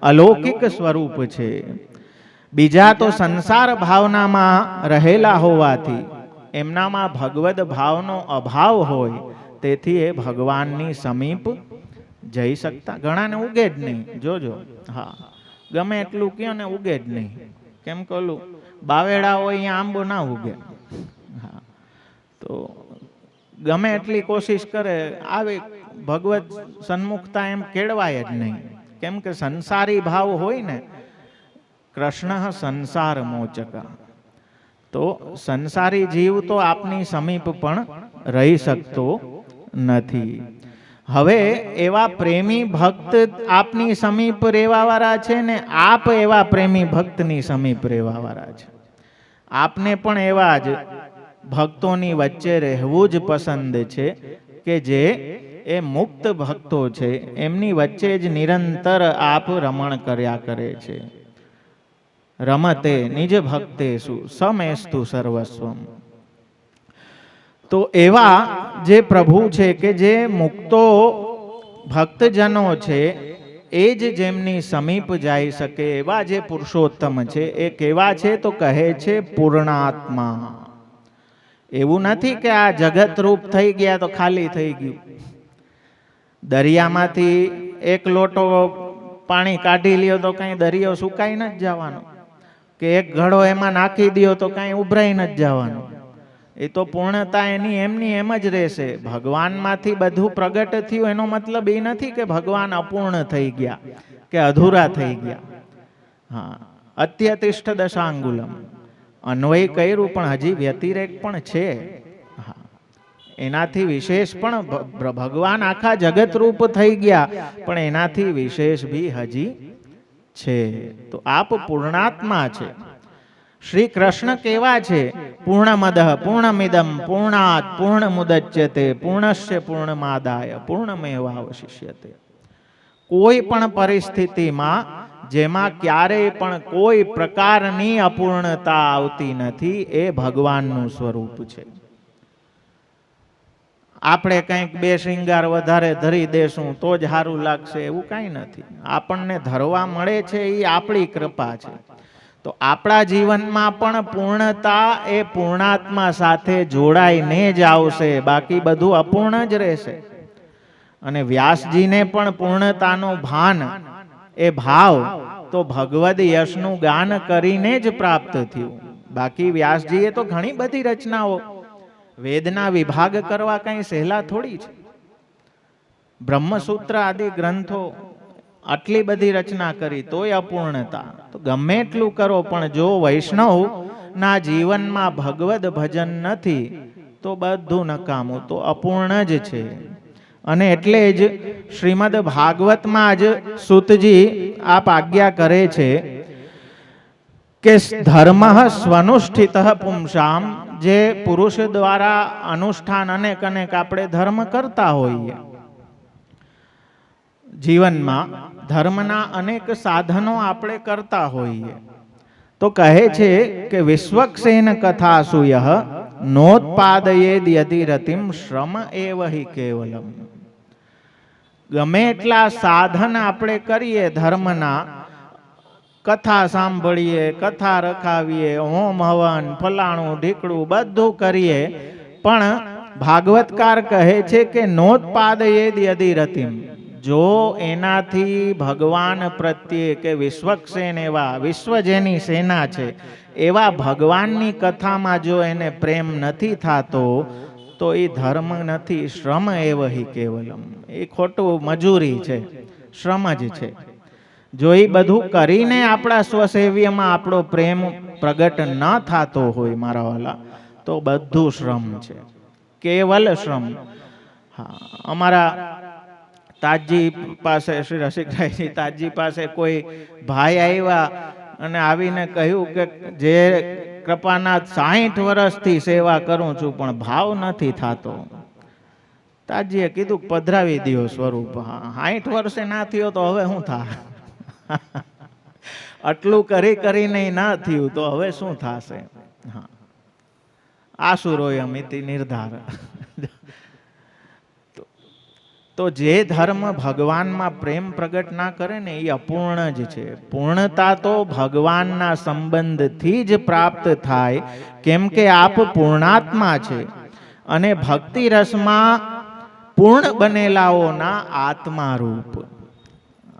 અલૌકિક સ્વરૂપ છે. બીજા તો સંસાર ભાવનામાં રહેલા હોવાથી એમનામાં ભગવદ ભાવનો અભાવ હોય, તેથી એ ભગવાનની સમીપ જઈ શકતા. ઘણાને ઉગે જ નહીં, જોજો. હા, ગમે એટલું કયો ને ઉગે જ નહીં. કેમ કે ઓલું બાવેડા હોય અહીંયા આંબો ના ઉગે. હા, તો ગમે એટલી કોશિશ કરે, આવી ભગવત સન્મુખતા એમ કેળવાય જ નહીં. કેમ કે સંસારી ભાવ હોય ને, કૃષ્ણ સંસાર મોચકા, તો સંસારી જીવ તો આપની સમીપ પણ રહી શકતો નથી. હવે એવા પ્રેમી ભક્ત આપની સમીપ રહેવા વાળા છે ને આપ એવા પ્રેમી ભક્તની સમીપ રહેવા વાળા છે. આપને પણ એવા જ ભક્તોની વચ્ચે રહેવું જ પસંદ છે કે જે એ મુક્ત ભક્તો છે, એમની વચ્ચે જ નિરંતર આપ રમણ કર્યા કરે છે. રમતે નિજ ભક્તેષુ સમેસ્તુ સર્વસ્વમ. તો એવા જે પ્રભુ છે કે જે મુક્તો ભક્તજનો છે એ જ જેમની સમીપ જઈ શકે એવા જે પુરુષોત્તમ છે એ કેવા છે? તો કહે છે પૂર્ણાત્મા. એવું નથી કે આ જગત રૂપ થઈ ગયા તો ખાલી થઈ ગયું. દરિયામાંથી એક લોટો પાણી કાઢી લ્યો તો કઈ દરિયો સુકાઈ ન જવાનો, કે એક ઘડો એમાં નાખી દો તો કઈ ઉભરાઈ ન જવાનું. એ તો પૂર્ણતા એની એમની એમ જ રહેશે. ભગવાનમાંથી બધું પ્રગટ થયું એનો મતલબ એ નથી કે ભગવાન અપૂર્ણ થઈ ગયા કે અધૂરા થઈ ગયા. હા, અત્યતિષ્ઠ દશાંગુલમ અન્વય કર્યું, પણ હજી વ્યતિરેક પણ છે. હા, એનાથી વિશેષ પણ ભગવાન આખા જગત રૂપ થઈ ગયા, પણ એનાથી વિશેષ બી હજી છે. તો આપ પૂર્ણાત્મા છે. શ્રી કૃષ્ણ કેવા છે? પૂર્ણમદઃ પૂર્ણમિદમ પૂર્ણાત પૂર્ણમુદચ્યતે પૂર્ણસ્ય પૂર્ણમાદાય પૂર્ણમેવાવશિષ્યતે. કોઈ પણ પરિસ્થિતિમાં જેમાં ક્યારેય પણ કોઈ પ્રકારની અપૂર્ણતા આવતી નથી, એ ભગવાનનું સ્વરૂપ છે. આપણે કંઈક બે શૃંગાર વધારે ધરી દેશું તો જ સારું લાગશે એવું કાંઈ નથી. આપણને ધરવા મળે છે એ આપણી કૃપા છે. તો આપણા જીવનમાં પણ પૂર્ણતા એ પૂર્ણાત્મા સાથે જોડાઈને જ આવશે, બાકી બધું અપૂર્ણ જ રહેશે. અને વ્યાસજીને પણ પૂર્ણતાનો ભાન એ ભાવ તો ભગવદ યશનું ગાન કરીને જ પ્રાપ્ત થયું. બાકી વ્યાસજીએ તો ઘણી બધી રચનાઓ, વેદના વિભાગ કરવા કઈ સહેલા થોડી છે. બ્રહ્મસૂત્ર આદિ ગ્રંથો આટલી બધી રચના કરી તોય અપૂર્ણતા. તો ગમે એટલું કરો પણ જો વૈષ્ણવ ના જીવનમાં ભગવદ ભજન નથી તો બધું નકામું, તો અપૂર્ણ જ છે. અને એટલે જ શ્રીમદ ભાગવતમાં જ સૂતજી આપ આજ્ઞા કરે છે કે ધર્મ સ્વનુષ્ઠિત પુંસામ, જે પુરુષ દ્વારા અનુષ્ઠાન અનેક અનેક આપણે ધર્મ કરતા હોઈએ જીવનમાં, ધર્મના અનેક સાધનો આપણે કરતા હોઈએ, તો કહે છે કે વિશ્વક્સેન કથાસુયઃ નોત્પાદયેદ યતિરતિમ શ્રમ એવ હિ કેવલમ. ગમે એટલા સાધન આપણે કરીએ ધર્મના, કથા સાંભળીએ, કથા રખાવીએ, હોમ હવન ફલાણું ઢીકડું બધું કરીએ, પણ ભાગવતકાર કહે છે કે નોત્પાદયેદ યતિરતિમ, જો એનાથી ભગવાન પ્રત્યે કે વિશ્વક્સેન એવા વિશ્વ જેની સેના છે એવા ભગવાનની કથામાં જો એને પ્રેમ નથી થતો તો એ ધર્મ નથી, શ્રમ એવ હિ કેવલમ. એ ખોટું મજૂરી છે, શ્રમ જ છે. જો એ બધું કરીને આપણા સ્વસેવ્યમાં આપણો પ્રેમ પ્રગટ ન થતો હોય મારા વાલા, તો બધું શ્રમ છે, કેવલ શ્રમ. હા, અમારા તાજી પાસે, શ્રી રસિકભાઈજી તાજી પાસે કોઈ ભાઈ આવ્યા અને આવીને કહ્યું કે જે કૃપાનાથ 60 વર્ષથી સેવા કરું છું પણ ભાવ નથી થતો. તાજીએ કીધું પધરાવી દ્યો સ્વરૂપ. 60 વર્ષે ના થયો તો હવે શું થાય? આટલું કરીને ના થયું તો હવે શું થશે? હા, આસુરોય અમિતિ નિર્ધાર. તો જે ધર્મ ભગવાનમાં પ્રેમ પ્રગટ ના કરે ને એ અપૂર્ણ જ છે. પૂર્ણતા તો ભગવાનના સંબંધથી જ પ્રાપ્ત થાય, કેમ કે આપ પૂર્ણાત્મા છે અને ભક્તિ રસમાં પૂર્ણ બનેલાઓના આત્મા રૂપ.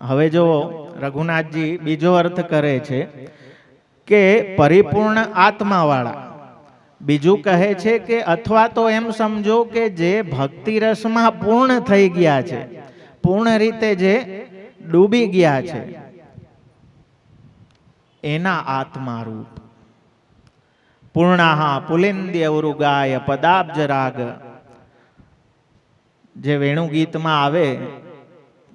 હવે જો રઘુનાથજી બીજો અર્થ કરે છે કે પરિપૂર્ણ આત્માવાળા. બીજું કહે છે કે અથવા તો એમ સમજો કે જે ભક્તિ રસમાં પૂર્ણ થઈ ગયા છે, પૂર્ણ રીતે જે ડૂબી ગયા છે, એના આત્મા રૂપ. પૂર્ણાહા પુલિંદ્ય ઉરુગાય પદાબ્જ રાગ. જે વેણુ ગીતમાં આવે,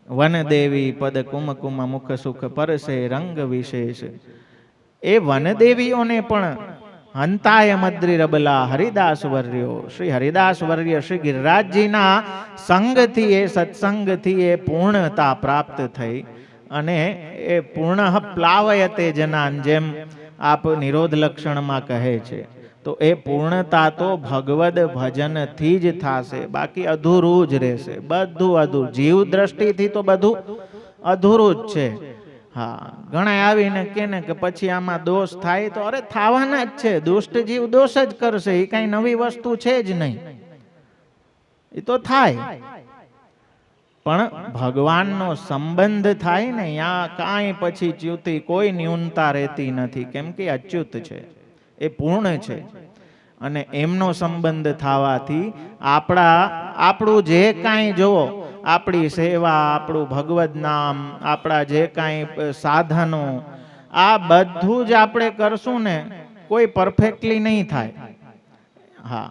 વનદેવી પદ કુમકુમ મુખ સુખ પરસે રંગ વિશેષ. એ વનદેવીઓને પણ હંતાય મદ્રી રબલા હરિદાસ વર્યો. શ્રી હરિદાસ વર્ય શ્રી ગિરિરાજજીના સંગથી, એ સત્સંગથી એ પૂર્ણતા પ્રાપ્ત થઈ અને એ પૂર્ણ પ્લાવયતે જનાન, જેમ આપ નિરોધ લક્ષણમાં કહે છે. તો એ પૂર્ણતા તો ભગવદ ભજનથી જ થશે, બાકી અધૂરું જ રહેશે. બધું અધૂરું, જીવ દ્રષ્ટિથી તો બધું અધૂરું જ છે. હા, ઘણા આવીને કે પછી આમાં દોષ થાય, તો અરે થવાના જ છે. દુષ્ટ જીવ દોષ જ કરશે, એ કઈ નવી વસ્તુ છે જ નહીં. એ તો થાય, પણ ભગવાનનો સંબંધ થાય ને, ત્યાં કાંઈ પછી ચ્યુતિ, કોઈ ન્યૂનતા રહેતી નથી, કેમ કે અચ્યુત છે, એ પૂર્ણ છે. અને એમનો સંબંધ થવાથી આપણું જે કાંઈ જોવો, આપણી સેવા, આપણું ભગવદ નામ, આપણા જે કાંઈ સાધનો, આ બધું જ આપણે કરશું ને, કોઈ પરફેક્ટલી નહીં થાય. હા,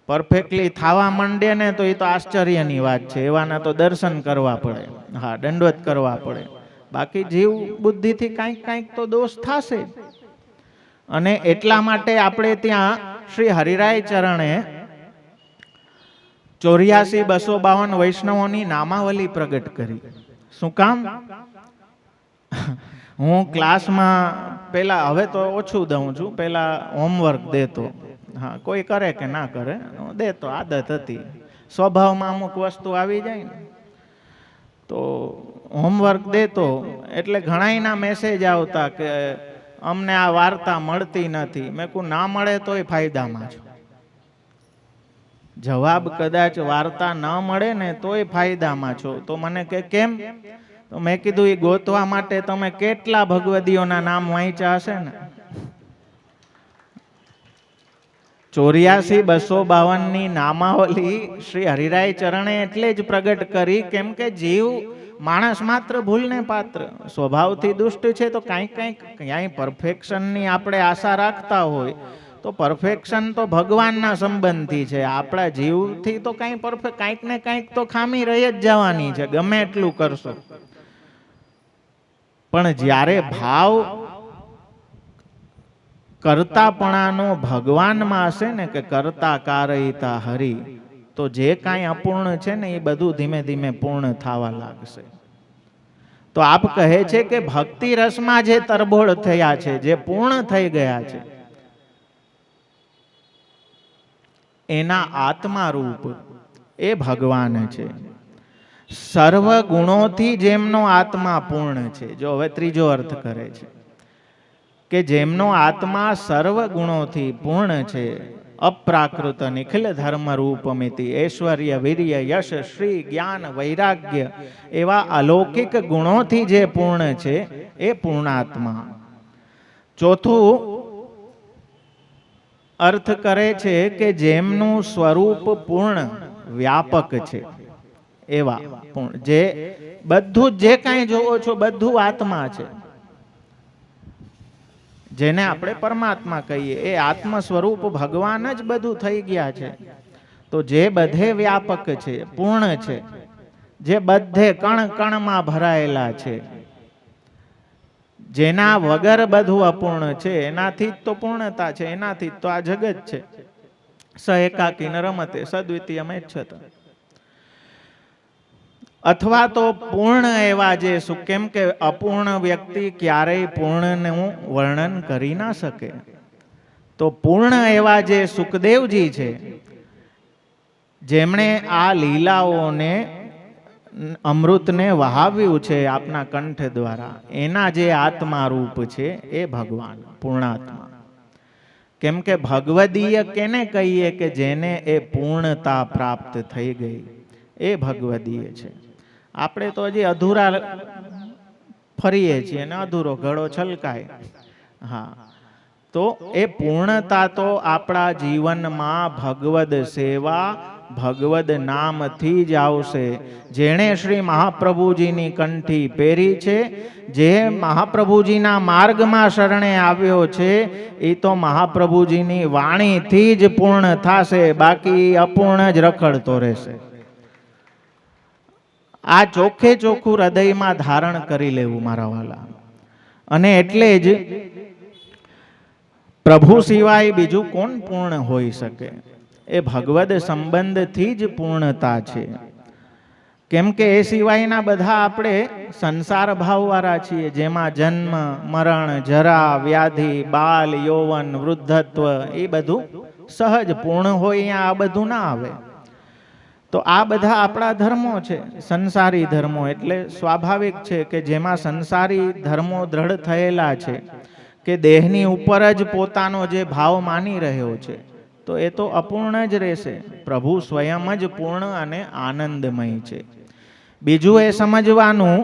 પરફેક્ટલી થવા માંડે ને તો એ તો આશ્ચર્યની વાત છે. એવાના તો દર્શન કરવા પડે, હા, દંડવત કરવા પડે. બાકી જીવ બુદ્ધિથી કાંઈક તો દોષ થશે. અને એટલા માટે આપણે ત્યાં શ્રી હરિરાય ચરણે 84,252 વૈષ્ણવોની નામાવલી પ્રગટ કરી. શું કામ? હું ક્લાસમાં પેલા, હવે તો ઓછું દઉં છું, પેલા હોમવર્ક દેતો. હા, કોઈ કરે કે ના કરે, દેતો, આદત હતી. સ્વભાવમાં અમુક વસ્તુ આવી જાય ને, તો હોમવર્ક દેતો. એટલે ઘણાયના મેસેજ આવતા કે અમને આ વાર્તા મળતી નથી. મેં કહું ના મળે તોય ફાયદામાં છો. જવાબ કદાચ વાર્તા ન મળે ને તોય ફાયદામાં છો. તો મને કે કેમ? તો મેં કીધું એ ગોતવા માટે તમે કેટલા ભગવદીઓના નામ વાંચ્યા હશે ને. 84,252 નામાવલી શ્રી હરિરાય ચરણે એટલે જ પ્રગટ કરી, કેમ કે જીવ માણસ માત્ર ભૂલને પાત્ર, સ્વભાવથી દુષ્ટ છે. તો ક્યાંય પરફેક્શનની આપણે આશા રાખતા હોય તો પરફેક્શન તો ભગવાનના સંબંધથી છે. આપણા જીવથી તો કાંઈક ને કાંઈક તો ખામી રહી જ જવાની છે, ગમે એટલું કરશો. પણ જ્યારે ભાવ કરતાપણાનો ભગવાનમાં હશે ને, કે કરતા કારયિતા હરિ, તો જે કાંઈ અપૂર્ણ છે ને એ બધું ધીમે ધીમે પૂર્ણ થવા લાગશે. તો આપ કહે છે કે ભક્તિ રસમાં જે તરબોળ થયા છે, જે પૂર્ણ થઈ ગયા છે, એના આત્મા રૂપ એ ભગવાન છે. સર્વ ગુણોથી જેમનો આત્મા પૂર્ણ છે. જો હવે ત્રીજો અર્થ કરે છે કે જેમનો આત્મા સર્વ ગુણોથી પૂર્ણ છે, અપ્રાકૃત નિખિલ ધર્મ રૂપમિતિ, ઐશ્વર્ય વીર્ય યશ શ્રી જ્ઞાન વૈરાગ્ય એવા અલૌકિક ગુણોથી જે પૂર્ણ છે એ પૂર્ણાત્મા. ચોથું અર્થ કરે છે કે જેમનું સ્વરૂપ પૂર્ણ વ્યાપક છે, એવા પૂર્ણ, જે બધું જે કાંઈ જોવો છો બધું આત્મા છે, જેને આપણે પરમાત્મા કહીએ, એ આત્મ સ્વરૂપ ભગવાન જ બધું થઈ ગયા છે. તો જે બધે વ્યાપક છે, પૂર્ણ છે, જે બધે કણ કણમાં ભરાયેલા છે, જેના વગર બધું અપૂર્ણ છે, એનાથી જ તો પૂર્ણતા છે, એનાથી જ તો આ જગત છે. સ એકાકી ન રમતે સદ્વિતીય મેચ્છત. અથવા તો પૂર્ણ એવા જે સુખ, કેમ કે અપૂર્ણ વ્યક્તિ ક્યારેય પૂર્ણનું વર્ણન કરી ના શકે. તો પૂર્ણ એવા જે સુખદેવજી છે, જેમણે આ લીલાઓને અમૃતને વહાવ્યું છે આપના કંઠ દ્વારા, એના જે આત્મા રૂપ છે એ ભગવાન પૂર્ણાત્મા. કેમ કે ભગવદીય કેને કહીએ કે જેને એ પૂર્ણતા પ્રાપ્ત થઈ ગઈ, એ ભગવદીય છે. આપણે તો હજી અધૂરા ફરીએ છીએ ને અધૂરો ઘડો છલકાય. હા, તો એ પૂર્ણતા તો આપણા જીવનમાં ભગવદ સેવા, ભગવદ નામથી જ આવશે. જેણે શ્રી મહાપ્રભુજીની કંઠી પહેરી છે, જે મહાપ્રભુજીના માર્ગમાં શરણે આવ્યો છે, એ તો મહાપ્રભુજીની વાણીથી જ પૂર્ણ થશે, બાકી અપૂર્ણ જ રખડતો રહેશે. આ ચોખ્ખે ચોખ્ખું હૃદયમાં ધારણ કરી લેવું મારા વાલા. અને એટલે જ પ્રભુ સિવાય બીજું કોણ પૂર્ણ હોઈ શકે? એ ભગવદ સંબંધથી જ પૂર્ણતા છે. કેમ કે એ સિવાયના બધા આપણે સંસાર ભાવવાળા છીએ, જેમાં જન્મ, મરણ, જરા, વ્યાધિ, બાલ, યૌવન, વૃદ્ધત્વ, એ બધું સહજ પૂર્ણ હોય, અહીંયા આ બધું ના આવે. તો આ બધા આપણા ધર્મો છે, સંસારી ધર્મો. એટલે સ્વાભાવિક છે કે જેમાં સંસારી ધર્મો દ્રઢ થયેલા છે, કે દેહની ઉપર જ પોતાનો જે ભાવ માની રહ્યો છે, તો એ તો અપૂર્ણ જ રહેશે. પ્રભુ સ્વયં જ પૂર્ણ અને આનંદમય છે. બીજું એ સમજવાનું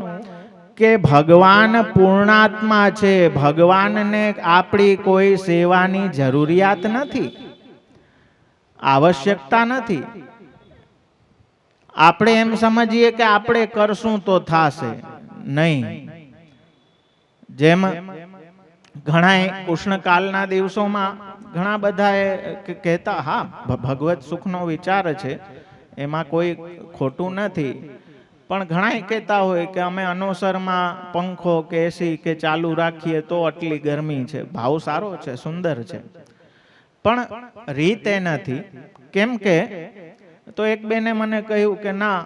કે ભગવાન પૂર્ણાત્મા છે. ભગવાનને આપણી કોઈ સેવાની જરૂરિયાત નથી, આવશ્યકતા નથી. આપણે એમ સમજીએ કે આપણે કરશું તો થશે, નહીં. જેમ ઘણા કૃષ્ણકાલના દિવસોમાં ઘણા બધા કહેતા, હા ભગવત સુખનો વિચાર છે, એમાં કોઈ ખોટું નથી, પણ ઘણા કહેતા હોય કે અમે અનોસરમાં પંખો કે એસી કે ચાલુ રાખીએ તો આટલી ગરમી છે. ભાવ સારો છે, સુંદર છે, પણ રીત એ નથી. કેમ કે તો એક બેને મને કહ્યું કે ના,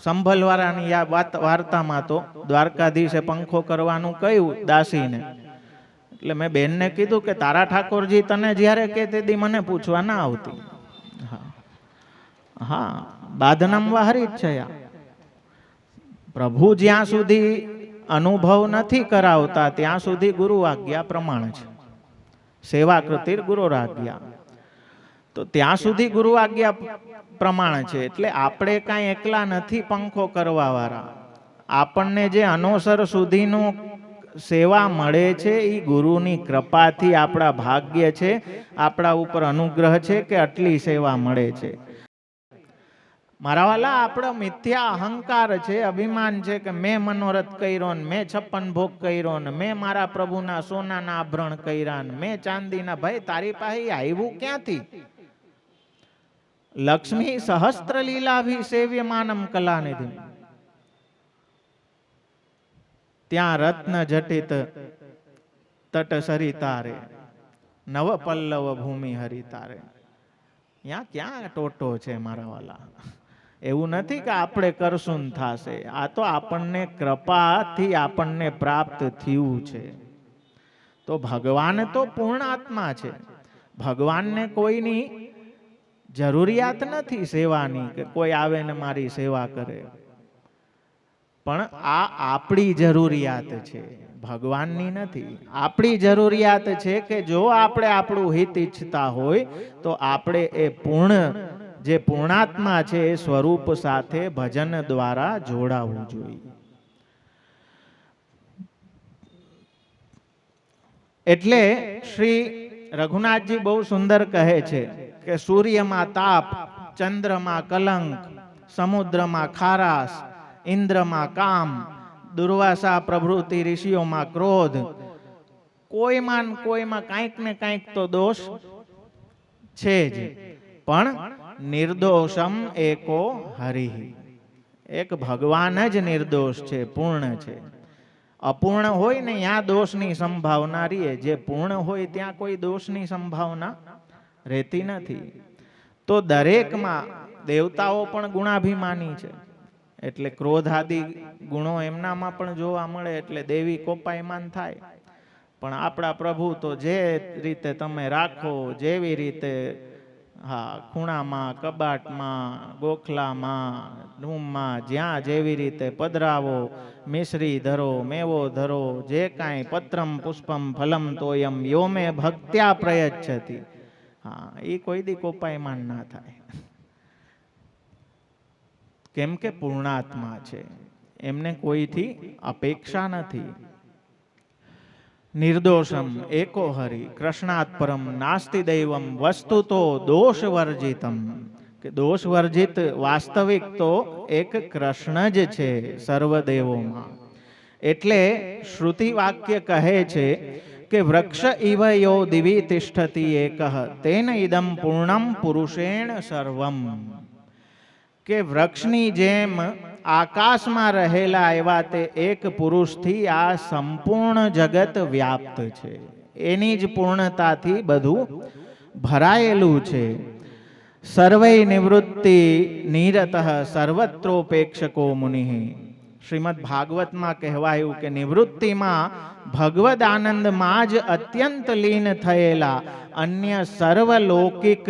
સંભલવાળાની આ વાર્તામાં તો દ્વારકાધીશે પંખો કરવાનું કહ્યું દાસીને. એટલે મેં બેનને કીધું કે તારા ઠાકોરજી તને જ્યારે કહેતી હતી મને પૂછવા ના આવતી. હા, બાધનમ વાહરી જ છે. પ્રભુ જ્યાં સુધી અનુભવ નથી કરાવતા ત્યાં સુધી ગુરુ આજ્ઞા પ્રમાણ છે. સેવા કૃતિર ગુરુ આજ્ઞા, તો ત્યાં સુધી ગુરુ આજ્ઞા પ્રમાણ છે. એટલે આપણે કાંઈ એકલા નથી પંખો કરવા વાળા. આપણને જે અનોસર સુધીનું સેવા મળે છે એ ગુરુની કૃપાથી આપણા ભાગ્ય છે, આપણા ઉપર અનુગ્રહ છે કે આટલી સેવા મળે છે. મારા વાલા, આપણો મિથ્યા અહંકાર છે, અભિમાન છે કે મેં મનોરથ કર્યો ને મેં 56 ભોગ કર્યો ને મેં મારા પ્રભુના સોનાના આભરણ કર્યા ને મેં ચાંદીના. ભાઈ, તારી પાસે આવ્યું ક્યાંથી? લક્ષ્મી સહસ્ત્ર લીલાભી સેવ્યમાનમ કલાનિધિ. ત્યાં રત્ન જટિત તટ સરિતારે, નવ પલ્લવ ભૂમિ હરિતારે. ત્યાં ક્યાં ટોટો છે મારા વાલા? એવું નથી કે આપણે કરશું ને થશે. આ તો આપણને કૃપાથી આપણને પ્રાપ્ત થયું છે. તો ભગવાન તો પૂર્ણાત્મા છે. ભગવાનને કોઈની જરૂરિયાત નથી સેવાની, કે કોઈ આવે ને મારી સેવા કરે. પણ આ આપણી જરૂરિયાત છે, ભગવાનની નથી. આપણી જરૂરિયાત છે કે જો આપણે આપણું હિત ઈચ્છતા હોય તો આપણે એ પૂર્ણ જે પૂર્ણાત્મા છે એ સ્વરૂપ સાથે ભજન દ્વારા જોડાવવું જોઈએ. એટલે શ્રી રઘુનાથજી બહુ સુંદર કહે છે કે સૂર્યમાં તાપ, ચંદ્રમાં કલંક, સમુદ્રમાં ખારાશ, ઇન્દ્રમાં કામ, દુર્વાસા પ્રભૃતિ ઋષિઓમાં ક્રોધ. કોઈમાં કાંઈક ને કાંઈક તો દોષ છે જ, પણ નિર્દોષમ એકો હરિ. એક ભગવાન જ નિર્દોષ છે, પૂર્ણ છે. અપૂર્ણ હોય ને ત્યાં દોષની સંભાવના રહે, જે પૂર્ણ હોય ત્યાં કોઈ દોષની સંભાવના રહેતી નથી. તો દરેકમાં દેવતાઓ પણ ગુણાભિમાની છે, એટલે ક્રોધ આદિ ગુણો એમનામાં પણ જોવા મળે, એટલે દેવી કોપાયમાન થાય. પણ આપણા પ્રભુ તો જે રીતે તમે રાખો, જેવી રીતે, હા, ખૂણામાં, કબાટમાં, ગોખલામાં, રૂમમાં, જ્યાં જેવી રીતે પધરાવો, મિશ્રી ધરો, મેવો ધરો, જે કાંઈ પત્રમ પુષ્પમ ફલમ તોયમ યોમે ભક્ત્યા પ્રયચ્છતિ. હા, એ કોઈ દી કોપાયમાન ના થાય, કેમ કે પૂર્ણાત્મા છે, એમને કોઈથી અપેક્ષા નથી. નિર્દોષમ એકો હરિ કૃષ્ણાત પરમ નાસ્તિ દૈવમ વસ્તુતો દોષ વર્જિતમ. કે દોષ વર્જિત વાસ્તવિક તો એક કૃષ્ણ જ છે સર્વદેવોમાં. એટલે શ્રુતિ વાક્ય કહે છે કે વૃક્ષ ઇવ યો દિવી તિષ્ઠતિ એકઃ તેન ઇદમ પૂર્ણમ પુરુષેણ સર્વમ. કે વૃક્ષની જેમ આકાશમાં રહેલા એવા તે એક પુરુષથી આ સંપૂર્ણ જગત વ્યાપ્ત છે, એની જ પૂર્ણતાથી બધું ભરાયેલું છે. સર્વૈ નિવૃત્તિ નિરતઃ સર્વત્રોપેક્ષકો મુનિ. શ્રીમદ ભાગવતમાં કહેવાયું કે નિવૃત્તિમાં ભગવદ આનંદમાં જ અત્યંત લીન થયેલા અન્ય સર્વલૌકિક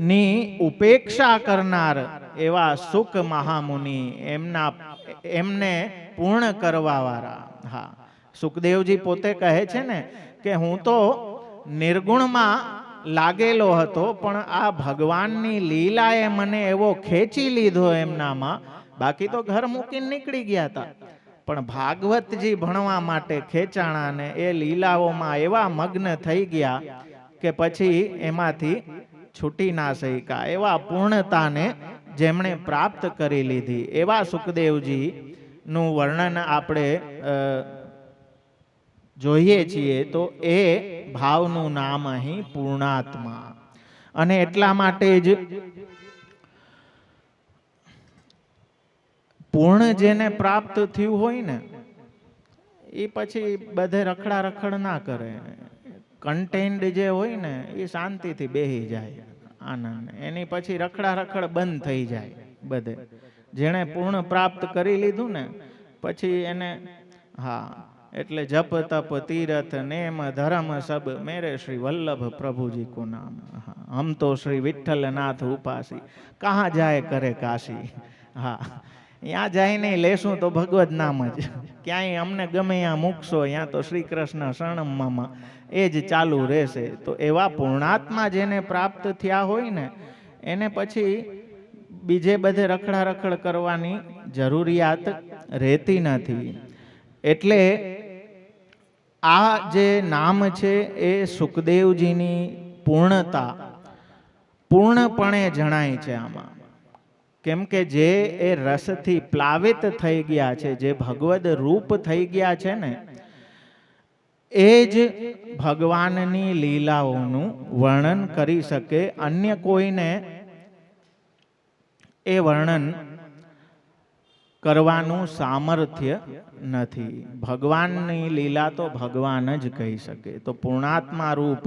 ની ઉપેક્ષા કરનાર એવા સુખ મહામુનિ, એમને પૂર્ણ કરવા વાળા. હા, સુખદેવજી પોતે કહે છે ને કે હું તો નિર્ગુણમાં લાગેલો હતો, પણ આ ભગવાનની લીલાએ મને એવો ખેંચી લીધો એમનામાં, બાકી તો ઘર મૂકીને નીકળી ગયા હતા, પણ ભાગવતજી ભણવા માટે ખેંચાણા ને એ લીલાઓમાં એવા મગ્ન થઈ ગયા કે પછી એમાંથી છૂટી ના શક્યા. એવા પૂર્ણતાને જેમણે પ્રાપ્ત કરી લીધી એવા સુખદેવજી નું વર્ણન આપણે જોઈએ છીએ, તો એ ભાવનું નામ અહીં પૂર્ણાત્મા. અને એટલા માટે જ પૂર્ણ જેને પ્રાપ્ત થયું હોય ને, એ પછી બધે રખડા રખડ ના કરે. કન્ટેન્ડ જે હોય ને એ શાંતિથી બેહી જાય, આનંદ. એની પછી રખડા રખડ બંધ થઈ જાય બધે. જેણે પૂર્ણ પ્રાપ્ત કરી લીધું ને પછી એને, હા, એટલે જપ તપ તીરથ નેમ ધર્મ સબ મેરે શ્રી વલ્લભ પ્રભુજી કો નામ. હમ તો શ્રી વિઠ્ઠલનાથ ઉપાસી કહા જાય કરે કાશી. હા, ત્યાં જઈને લેશું તો ભગવદ નામ જ. ક્યાંય અમને ગમે ત્યાં મૂકશો, ત્યાં તો શ્રી કૃષ્ણ શરણમમાં એ જ ચાલુ રહેશે. તો એવા પૂર્ણાત્મા જેને પ્રાપ્ત થયા હોય ને, એને પછી બીજે બધે રખડા રખડ કરવાની જરૂરિયાત રહેતી નથી. એટલે આ જે નામ છે એ સુખદેવજીની પૂર્ણતા પૂર્ણપણે જણાય છે આમાં. કેમ કે જે એ રસથી પ્લાવિત થઈ ગયા છે, જે ભગવદ રૂપ થઈ ગયા છે ને, એ જ ભગવાનની લીલાઓનું વર્ણન કરી શકે. અન્ય કોઈને એ વર્ણન કરવાનું સામર્થ્ય નથી. ભગવાનની લીલા તો ભગવાન જ કહી શકે. તો પૂર્ણાત્મા રૂપ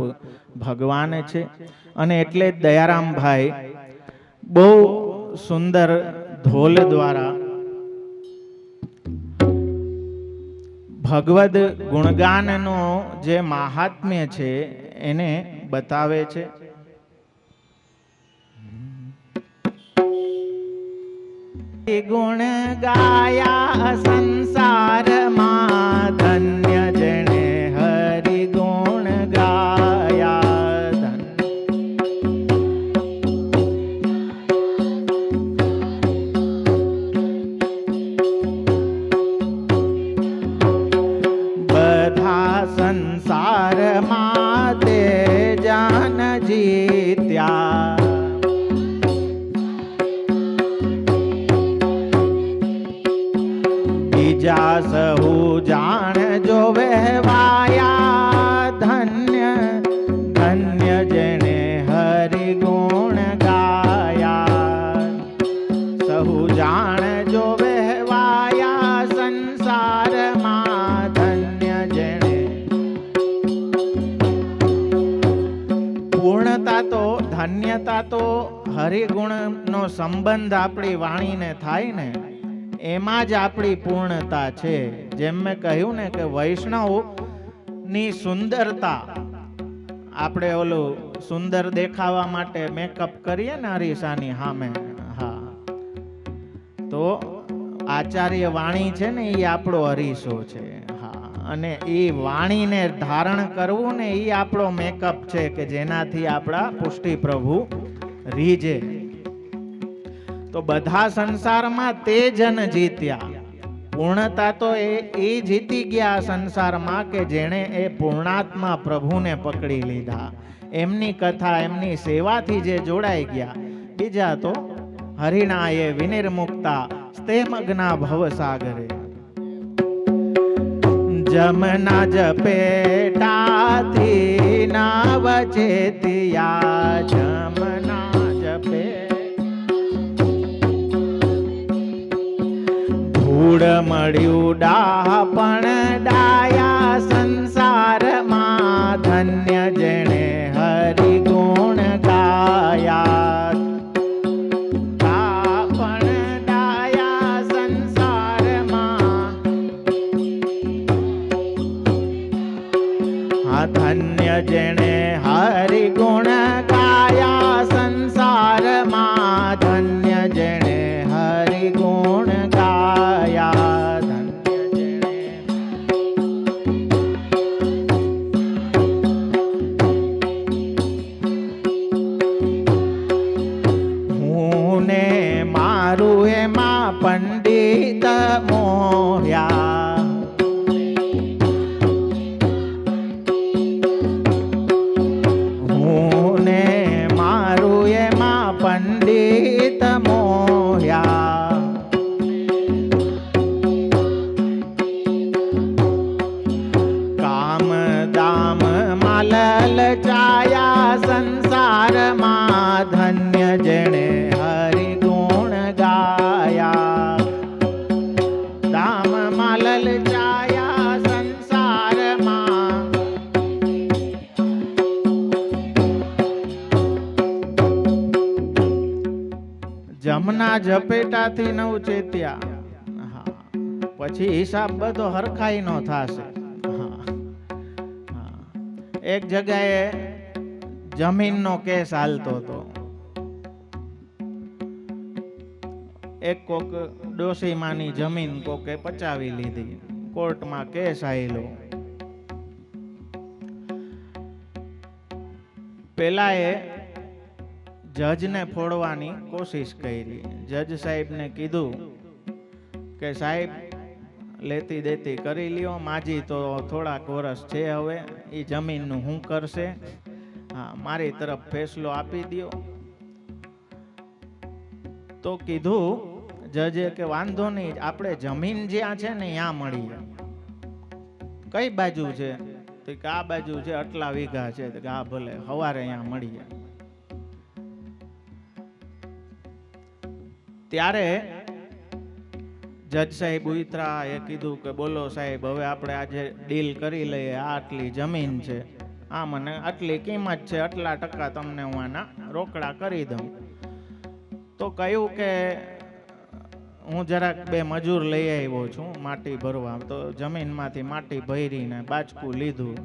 ભગવાન છે. અને એટલે જ દયારામભાઈ બહુ સુંદર ધોલ દ્વારા ભગવદ ગુણગાનનો જે મહાત્મ્ય છે એને બતાવે છે. ગુણ ગાયા સંસારમાં ધન્ય જેણે હરિ ગુણ ગાયા. બધા સંસારમાં તે જાન જીત્યા. બીજા સહુ જાણ જો વહેવાયા. ધન્ય ધન્ય જેણે હરિ ગુણ ગાયા. જાણજો વહેવાયા સંસારમાં ધન્ય જેણે પૂર્ણતા તો ધન્યતા તો હરિગુણનો સંબંધ આપણી વાણીને થાય ને એમાં જ આપણી પૂર્ણતા છે. જેમ મેં કહ્યું ને કે વૈષ્ણવની સુંદરતા, આપણે ઓલું સુંદર દેખાવા માટે મેકઅપ કરીએ ને અરીસાની સામે, હા, તો આચાર્ય વાણી છે ને એ આપણો અરીસો છે. હા, અને એ વાણીને ધારણ કરવું ને એ આપણો મેકઅપ છે કે જેનાથી આપણા પુષ્ટિ પ્રભુ રીજે. તો બધા સંસારમાં તે જન જીત્યા. પૂર્ણતા તો એ જીતી ગયા સંસારમાં કે જેણે એ પૂર્ણાત્મા પ્રભુને પકડી લીધા. એમની કથા, એમની સેવાથી જે જોડાઈ ગયા. બીજા તો હરિણાએ વિનિર્મુક્તા સ્તેમગ્ના ભવસાગરે. જમના જપેટાથી નાવ ચેતિયા, જમના જપે ધૂળ મળ્યું ડાપણ ડાયા સંસારમાં ધન્ય જેણે હરિગુણ ગાયા. ડાપણ ડાયા સંસારમાં, હા, ધન્ય જેણે હરિગુણ ગાયા સંસારમાં, ધન્ય જેણે હરિગુણ ગાયા, ધન્ય જેણે. હું ને મારું એમાં પંડિત મોહ્યા. હું ને મારું એમાં પંડિત મોહ્યા. કામ દામ માલલ ચાયા સંસારમાં, ધન્ય જેણે હરિગુણ ગાયા. દામ માલલ ચાયા સંસારમાં, જમના જપેટાથી નવ ચેત્યા. હા, પછી હિસાબ બધો હરખાઈ નો થાશે. એક જગ્યાએ જમીનનો કેસ હાલતો હતો. એક કોક ડોશીમાની જમીન કોકે પચાવી લીધી. કોર્ટમાં કેસ આવેલો. પેલાએ જજને ફોડવાની કોશિશ કરી. જજ સાહેબને કીધું કે સાહેબ લેતી દેતી કરી લ્યો, માજી તો થોડાક વર્ષ છે હવે, એ જમીનનું શું કરશે, હા, મારી તરફ ફેસલો આપી દો. તો કીધું જજે કે વાંધો નહીં, આપણે જમીન જ્યાં છે ને ત્યાં મળીએ. કઈ બાજુ છે? તો કે આ બાજુ છે, આટલા વીઘા છે. તો કે હા ભલે, સવારે અહીંયા મળીએ. ત્યારે જજ સાહેબ ઉતરા, એ કીધું કે બોલો સાહેબ, હવે આપણે આજે ડીલ કરી લઈએ. આટલી જમીન છે, આ મને આટલી કિંમત છે, આટલા ટકા તમને હું આના રોકડા કરી દઉં. તો કહ્યું કે હું જરાક બે મજૂર લઈ આવ્યો છું માટી ભરવા. તો જમીનમાંથી માટી ભરીને બાચકું લીધું.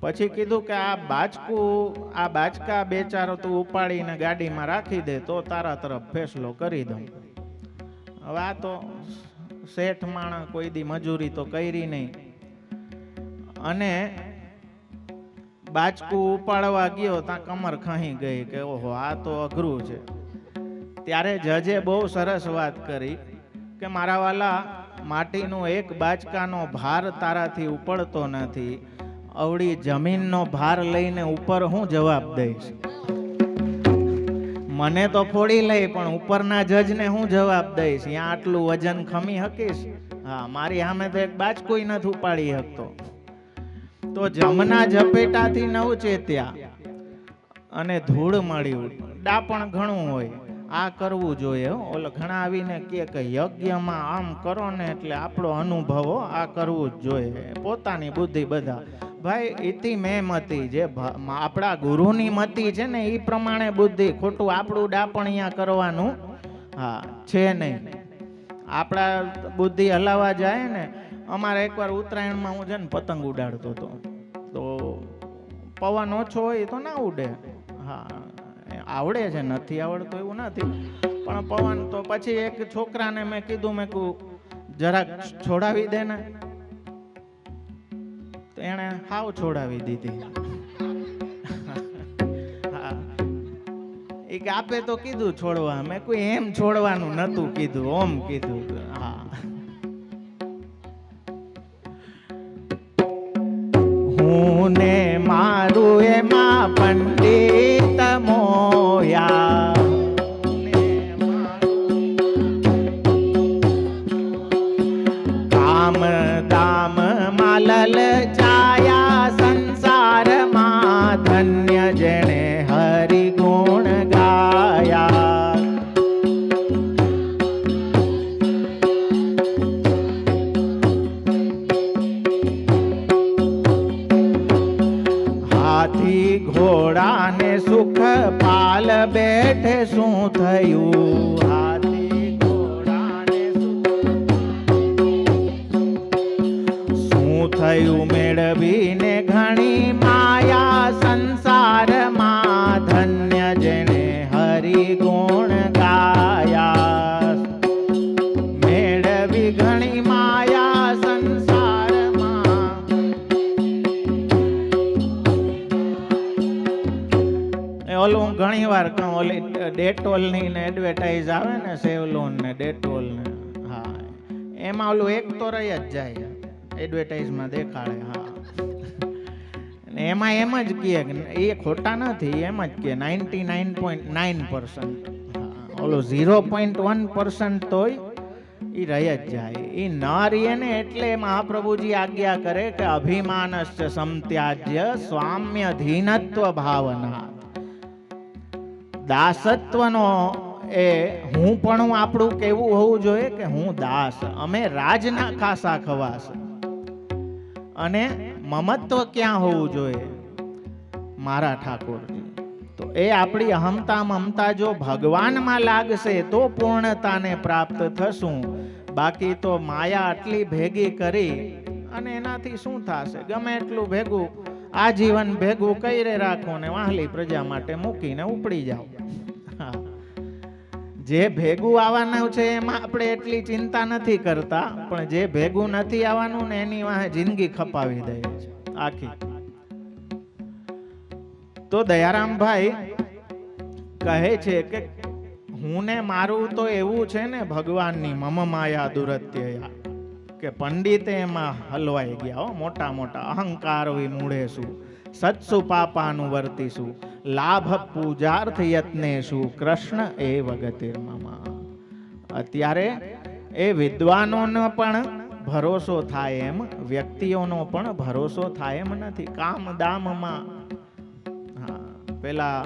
પછી કીધું કે આ બાચકા બે ચાર તું ઉપાડીને ગાડીમાં રાખી દે તો તારા તરફ ફેસલો કરી દઉં. હવે આ તો શેઠ માણસ, કોઈ દી મજૂરી તો કરી નહીં, અને બાચકું ઉપાડવા ગયો ત્યાં કમર ખહી ગઈ કે ઓહો આ તો અઘરું છે. ત્યારે જજે બહુ સરસ વાત કરી કે મારા વાલા, માટીનો એક બાચકાનો ભાર તારાથી ઉપડતો નથી, અવળી જમીનનો ભાર લઈને ઉપર હું જવાબ દઈશ? મને તો ફોડી લઈ, પણ ઉપરના જજને હું જવાબ દઈશ? ત્યાં આટલું વજન ખમી શકીશ? હા, મારી સામે તો એક બાચકું નથી ઉપાડી શકતો. તો જમના જપેટાથી નવ ચેત્યા અને ધૂળ મળ્યું. ડાપણ ઘણું હોય, આ કરવું જોઈએ. ઓલો ઘણા આવીને કહે કે યજ્ઞમાં આમ કરો ને એટલે આપણો અનુભવો આ કરવું જ જોઈએ. પોતાની બુદ્ધિ બધા ભાઈ ઇતિ મેં મતી, જે આપણા ગુરુની મતી છે ને એ પ્રમાણે બુદ્ધિ, ખોટું આપણું ડાપણિયા કરવાનું હા છે નહીં. આપણા બુદ્ધિ હલાવા જાય ને. અમારે એકવાર ઉત્તરાયણમાં હું છે ને પતંગ ઉડાડતો હતો, તો પવન ઓછો હોય તો ના ઉડે. હા આવડે છે, નથી આવડતું એવું નથી, પણ પવન તો પછી એક છોકરાને મેં કીધું, મેં કહું જરાક છોડાવી દે ને, તો એને હાવ છોડાવી દીધી. હા એ કે આપે તો કીધું છોડવા, મેં કોઈ એમ છોડવાનું નતું કીધું, ઓમ કીધું. હા હું ને મારું એમાં પંડિત મોયા, કામ દામ માલલ ચાયા સંસારમાં, ધન્ય જેણે હરિ ગુણ ગાયા. હાથી ઘોડાને સુખ પાલ બેઠે શું થયું, હાથી ઘોડાને શું થયું, મેળવીને ઘણી માયા સંસારમાં, ધન્ય જેણે હરિ ગુણ ગાયા. મેળવી ઘણી માયા સંસારમાં. ઓલું ઘણી વાર કહું, ઓલી ડેટોલની ને એડવર્ટાઇઝ આવે ને, સેવલોન ને ડેટોલ ને, હા એમાં ઓલું એક તો રહી જ જાય, એડવર્ટાઇઝમાં દેખાડે. હા એમાં એમ જ કહે કે એ ખોટા નથી, એમ જ કે 99.9%, ઓલું 0.1% તોય એ રહી જ જાય. એ ન રહીએ ને એટલે મહાપ્રભુજી આજ્ઞા કરે કે અભિમાનશ્ચ સમત્યાજ્ય સ્વામ્ય ધીનત્વ ભાવના. દાસત્વનો એ હું પણ આપણું કેવું હોવું જોઈએ કે હું દાસ, અમે રાજના ખાસા ખવાસ. અને મમત્વ ક્યાં હોવું જોઈએ, મારા ઠાકોરજી. તો એ આપણી અહમતા મમતા જો ભગવાનમાં લાગશે તો પૂર્ણતાને પ્રાપ્ત થશું. બાકી તો માયા આટલી ભેગી કરી અને એનાથી શું થશે, ગમે એટલું ભેગું આજીવન ભેગું કરી રાખો ને વાહલી પ્રજા માટે મૂકીને ઉપડી જાઓ. જે ભેગું આવવાનું છે એમાં આપણે એટલી ચિંતા નથી કરતા, પણ જે ભેગું નથી આવવાનું ને એની વાહે જિંદગી ખપાવી દે છે આખી. તો દયારામભાઈ કહે છે કે હું ને મારું તો એવું છે ને ભગવાનની મમ માયા દુરત્યયા, કે પંડિતે એમાં હલવાઈ ગયા હો. મોટા મોટા અહંકાર મૂળેશું, સત્સુ પાપાનું વર્તીશું, લાભ પૂજાર્થ યત્નેશું, કૃષ્ણ એ વગતિર્મમા. અત્યારે એ વિદ્વાનોનો પણ ભરોસો થાય એમ, વ્યક્તિઓનો પણ ભરોસો થાય એમ નથી. કામ દામમાં પેલા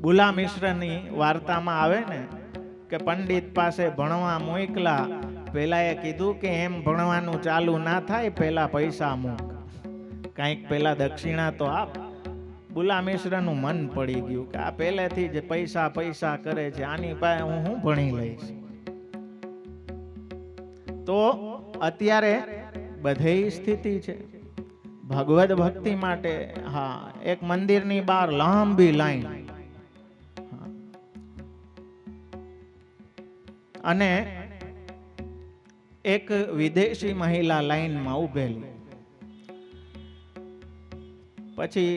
બુલા મિશ્રની વાર્તામાં આવે ને કે પંડિત પાસે ભણવા મોકલા, પેલા એ કીધું કે એમ ભણવાનું ચાલુ ના થાય, પેલા પૈસા મૂક, કંઈક પેલા દક્ષિણા તો આપ. બુલા મિશ્રનું મન પડી ગયું કે આ પહેલેથી જ પૈસા પૈસા કરે છે, આની પાસે હું ભણી લઈશ. તો અત્યારે બધે સ્થિતિ છે ભગવદ ભક્તિ માટે. હા એક મંદિરની બહાર લાંબી લાઈન, અને એક વિદેશી મહિલા લાઈનમાં ઉભેલી. પછી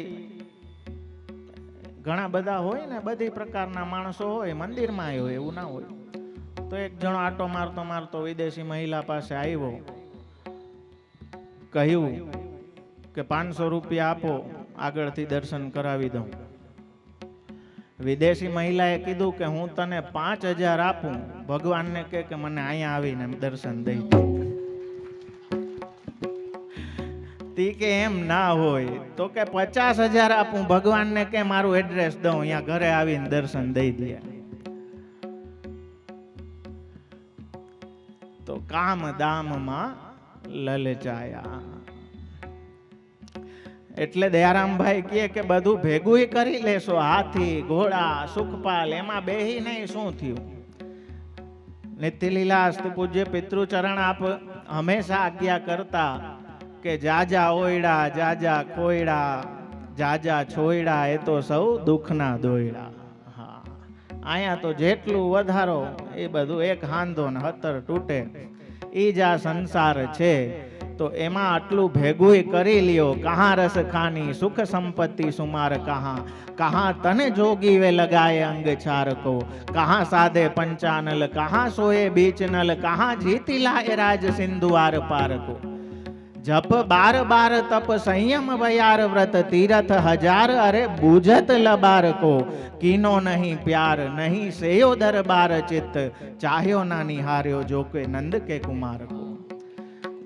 ઘણા બધા હોય ને, બધી પ્રકારના માણસો હોય મંદિરમાં, આવ્યો એવું ના હોય. તો એક જણો આટો મારતો મારતો વિદેશી મહિલા પાસે આવ્યો, કહ્યું કે 500 રૂપિયા આપો, આગળથી દર્શન કરાવી દઉં. વિદેશી મહિલાએ કીધું કે હું તને 5000 આપું, ભગવાનને કે મને અહીંયા આવીને દર્શન દઈ. તી કે એમ ના હોય તો કે 50,000 આપું ભગવાનને કે મારું એડ્રેસ દઉં, અહીંયા ઘરે આવીને દર્શન દઈ દે. તો કામ દામમાં લલચાયા. એટલે દયારામભાઈ કહે કે બધું ભેગું કરી લેશો, હાથી ઘોડા સુખપાલ, એમાં બેહી નહીં શું થયું. નિત્યલીલા અસ્ત પૂજ્ય પિતૃચરણ આપ હંમેશા આજ્ઞા કરતા કે જાજા ઓયડા જાજા ખોયડા જાજા છોયડા એ તો સૌ દુઃખના દોયડા. હા, અહીંયા તો જેટલું વધારો એ બધું એક હાંધો ને 17 તૂટે. ઈ જ આ સંસાર છે. તો એમાં આટલું ભેગું કરી લ્યો. કહા રસ ખાની સુખ સંપત્તિ સુમાર કહા તને જોગી વે લગાએ અંગ છાર કો, કહા સાધે પંચાનલ કહા સોએ બીચ નલ, કહા જીતી લાए राज सिंधुआर पार को, जप बार बार तप संयम वयार व्रत तीरथ हजार, अरे बूझत लबार को कीनो नहीं प्यार नहीं सेयो दरबार चित्त, चाह्यो ना निहार्यो जो के नंद के कुमार को.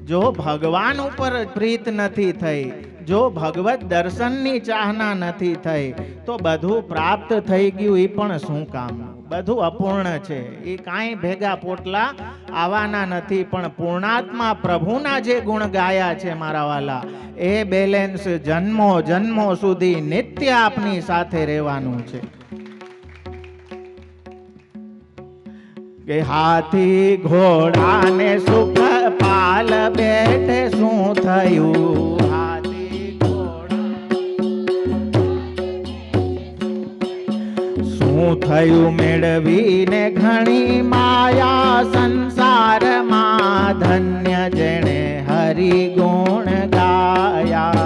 जो भगवान ઉપર પ્રીત નથી થઈ, જો ભગવત દર્શનની ચાહના નથી થઈ, તો બધું પ્રાપ્ત થઈ ગયું એ પણ શું કામ? બધું અપૂર્ણ છે. એ કાંઈ ભેગા પોટલા આવવાના નથી. પણ પૂર્ણાત્મા પ્રભુના જે ગુણ ગાયા છે મારા વાલા, એ બેલેન્સ જન્મો જન્મો સુધી નિત્ય આપની સાથે રહેવાનું છે. કે હાથી ઘોડા ને સુખ પાલ બેઠે શું થયું? હાથી ઘોડા શું થયું? મેળવીને ઘણી માયા સંસારમાં, ધન્ય જેણે હરિ ગુણ ગાયા.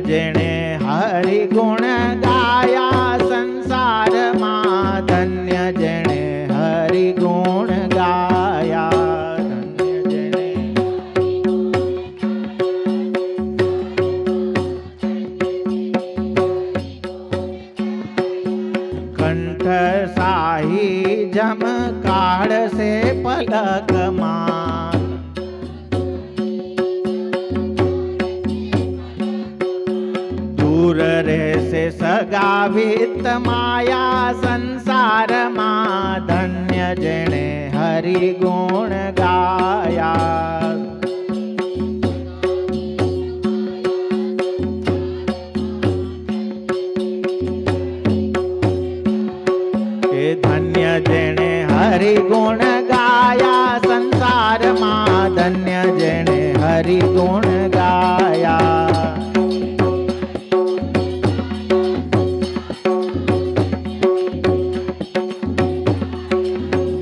જેણે હરિ ગુણ ગાયા સંસારમાં, ધન્ય જેણે હરિ ગુણ ગાયા. ધન્ય જેણે કંઠ સાહી જમ કાઢશે પલકમાં, दूर रहसे सगावित माया संसारमा, धन्य जेणे हरि गुण गाया. के धन्य जेणे हरि गुण गाया संसारमा, धन्य जेणे हरि गुण गाया.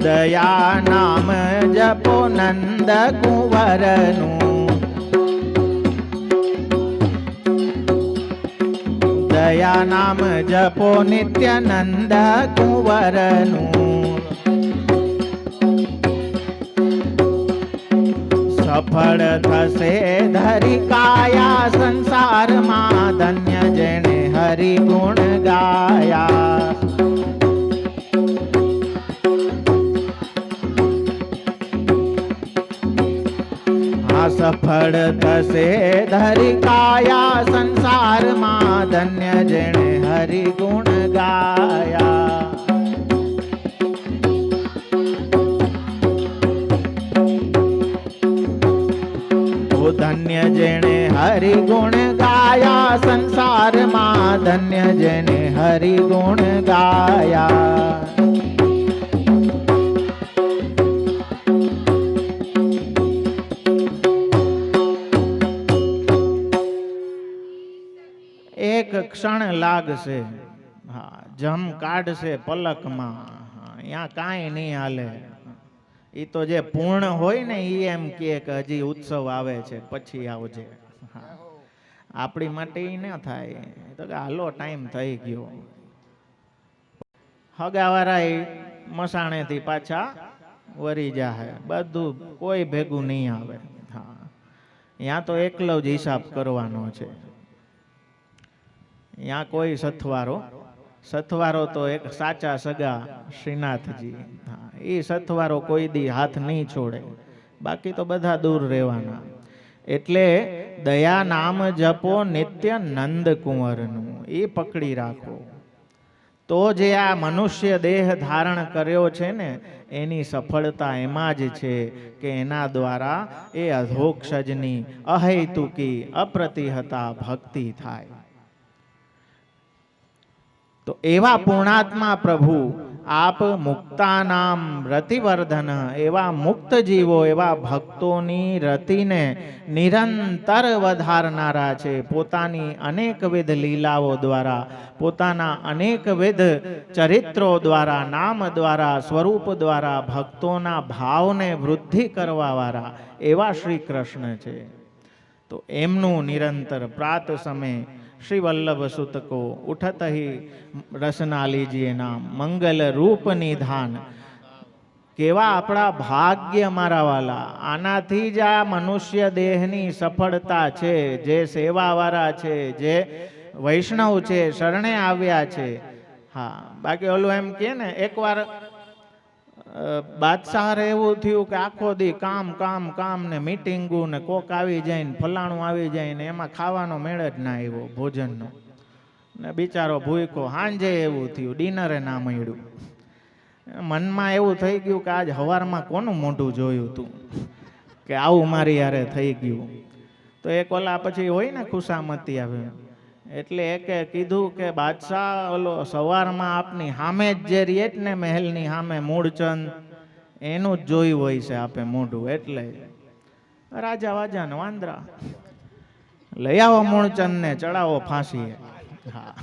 દયા નામ જપો નંદ કુંવરનું, દયા નામ જપો નિત્યાનંદ કુંવરનું, સફળ થશે ધરી કાયા સંસારમાં, ધન્ય જેણે હરિ ગુણ ગાયા. સફળ થશે ધરી કાયા સંસારમાં, ધન્ય જેણે હરિ ગુણ ગાયા. ઓ ધન્ય જેણે હરિ ગુણ ગાયા સંસારમાં, ધન્ય જેણે હરિ ગુણ ગાયા. એક ક્ષણ લાગશે, હા, જમ કાઢશે પલકમાં. અહીંયા કાંઈ નહીં હાલે. એ તો જે પૂર્ણ હોય ને એ એમ કે હજી ઉત્સવ આવે છે પછી આવજે. હા, આપણી માટે એ ના થાય. તો કે હાલો ટાઈમ થઈ ગયો. હગાવાળા મસાણેથી પાછા વરી જાય, બધું કોઈ ભેગું નહીં આવે. હા, ત્યાં તો એકલો જ હિસાબ કરવાનો છે. ત્યાં કોઈ સથવારો સથવારો તો એક સાચા સગા શ્રીનાથજી. હા, એ સથવારો કોઈ દી હાથ નહીં છોડે, બાકી તો બધા દૂર રહેવાના. એટલે દયા નામ જપો નિત્ય નંદ કુંવરનું, એ પકડી રાખો. તો જે આ મનુષ્ય દેહ ધારણ કર્યો છે ને, એની સફળતા એમાં જ છે કે એના દ્વારા એ અધોક્ષજની અહૈતુકી અપ્રતિહતા ભક્તિ થાય. તો એવા પૂર્ણાત્મા પ્રભુ આપ મુક્તાનામ રતિવર્ધન, એવા મુક્ત જીવો, એવા ભક્તોની રતિને નિરંતર વધારનારા છે. પોતાની અનેકવિધ લીલાઓ દ્વારા, પોતાના અનેકવિધ ચરિત્રો દ્વારા, નામ દ્વારા, સ્વરૂપ દ્વારા ભક્તોના ભાવને વૃદ્ધિ કરવાવાળા એવા શ્રી કૃષ્ણ છે. તો એમનું નિરંતર પ્રાત સમય श्री वल्लभ सुत को उठत ही रसना लीजिए नाम, मंगल रूप निधान. केवा अपना भाग्य मारा वाला, आनाथी ज आ मनुष्य देहनी सफलता छे. जे सेवा वाला छे, जे वैष्णव छे, शरणे आव्या छे. हाँ, बाकी ओલું એમ કે ને, એકવાર બાદશાહ એવું થયું કે આખો દી કામ કામ કામ ને મીટિંગો ને કોક આવી જાય ને ફલાણું આવી જાય ને એમાં ખાવાનો મેળ જ ના આવ્યો ભોજનનો, ને બિચારો ભૂખ્યો. સાંજે એવું થયું, ડિનરે ના મળ્યું. મનમાં એવું થઈ ગયું કે આજ સવારમાં કોનું મોઢું જોયું તું કે આવું મારી યારે થઈ ગયું. તો એક ઓલા પછી હોય ને ખુશામતી આવે, એટલે એકે કીધું કે બાદશાહ, ઓલો સવારમાં આપની સામે જ જે રીએ ને મહેલની સામે મૂળચંદ, એનું જ જોયું હોય છે આપે મોઢું. એટલે રાજા વાજા ને વાંદરા, લઈ આવો મૂળચંદ ને ચડાવો ફાંસીએ. હા,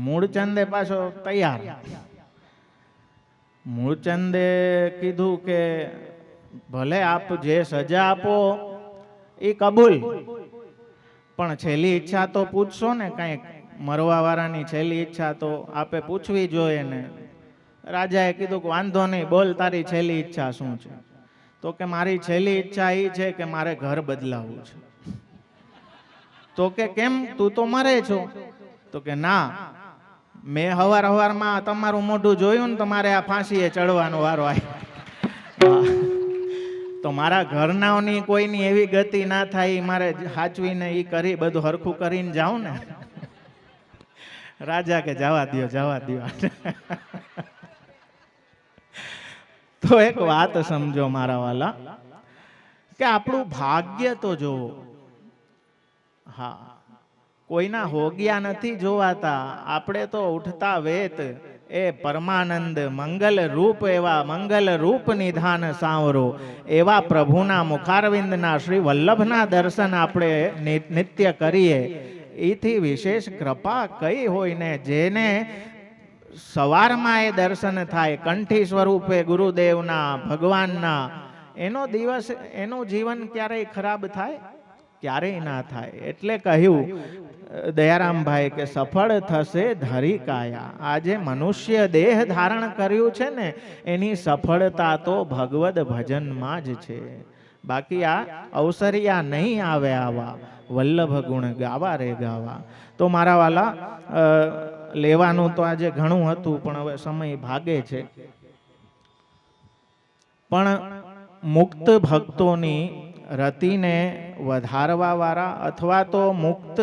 મૂળચંદે પાછો તૈયાર. મૂળચંદે કીધું કે ભલે આપ જે સજા આપો એ કબૂલ, પણ છેલ્લી ઈચ્છા તો પૂછશો ને, કંઈક મરવા વાળાની છેલ્લી ઈચ્છા તો આપે પૂછવી જોઈએ ને. રાજાએ કીધું કે વાંધો નહીં, બોલ તારી છેલ્લી ઈચ્છા શું છે? તો કે મારી છેલ્લી ઈચ્છા એ છે કે મારે ઘર બદલાવવું છે. તો કે કેમ, તું તો મરે છો? તો કે ના, મેં હવારમાં તમારું મોઢું જોયું ને, તમારે આ ફાંસીએ ચડવાનો વારો આવ્યો. તો મારા ઘરનાઓની કોઈની એવી ગતિ ના થાય, મારે સાચવીને એ કરી બધું હરખું કરીને જાઉં ને. રાજા કે જવા દ્યો, જવા દ્યો. તો એક વાત સમજો મારા વાલા, કે આપણું ભાગ્ય તો જોવો. હા, કોઈના હોગ્યા નથી જોવાતા. આપણે તો ઉઠતા વેત એ પરમાનંદ મંગલ રૂપ, એવા મંગલ રૂપ નિધાન સાવરો, એવા પ્રભુના મુખારવિંદના શ્રી વલ્લભના દર્શન આપણે નિત્ય કરીએ. એથી વિશેષ કૃપા કઈ હોય ને, જેને સવારમાં એ દર્શન થાય કંઠી સ્વરૂપે ગુરુદેવના, ભગવાનના, એનો દિવસ, એનું જીવન ક્યારેય ખરાબ થાય? ક્યારેય ના થાય. એટલે કહ્યું દયારામભાઈ કે સફળ થશે ધરી કાયા. આજે મનુષ્ય દેહ ધારણ કર્યું છે ને, એની સફળતા તો ભગવદ ભજનમાં જ છે. બાકી આ અવસરિયા નહીં આવે આવા, વલ્લભ ગુણ ગાવા રે ગાવા. તો મારા વાલા, લેવાનું તો આજે ઘણું હતું, પણ હવે સમય ભાગે છે. પણ મુક્ત ભક્તોની રતિને વધારવા વાળા, અથવા તો મુક્ત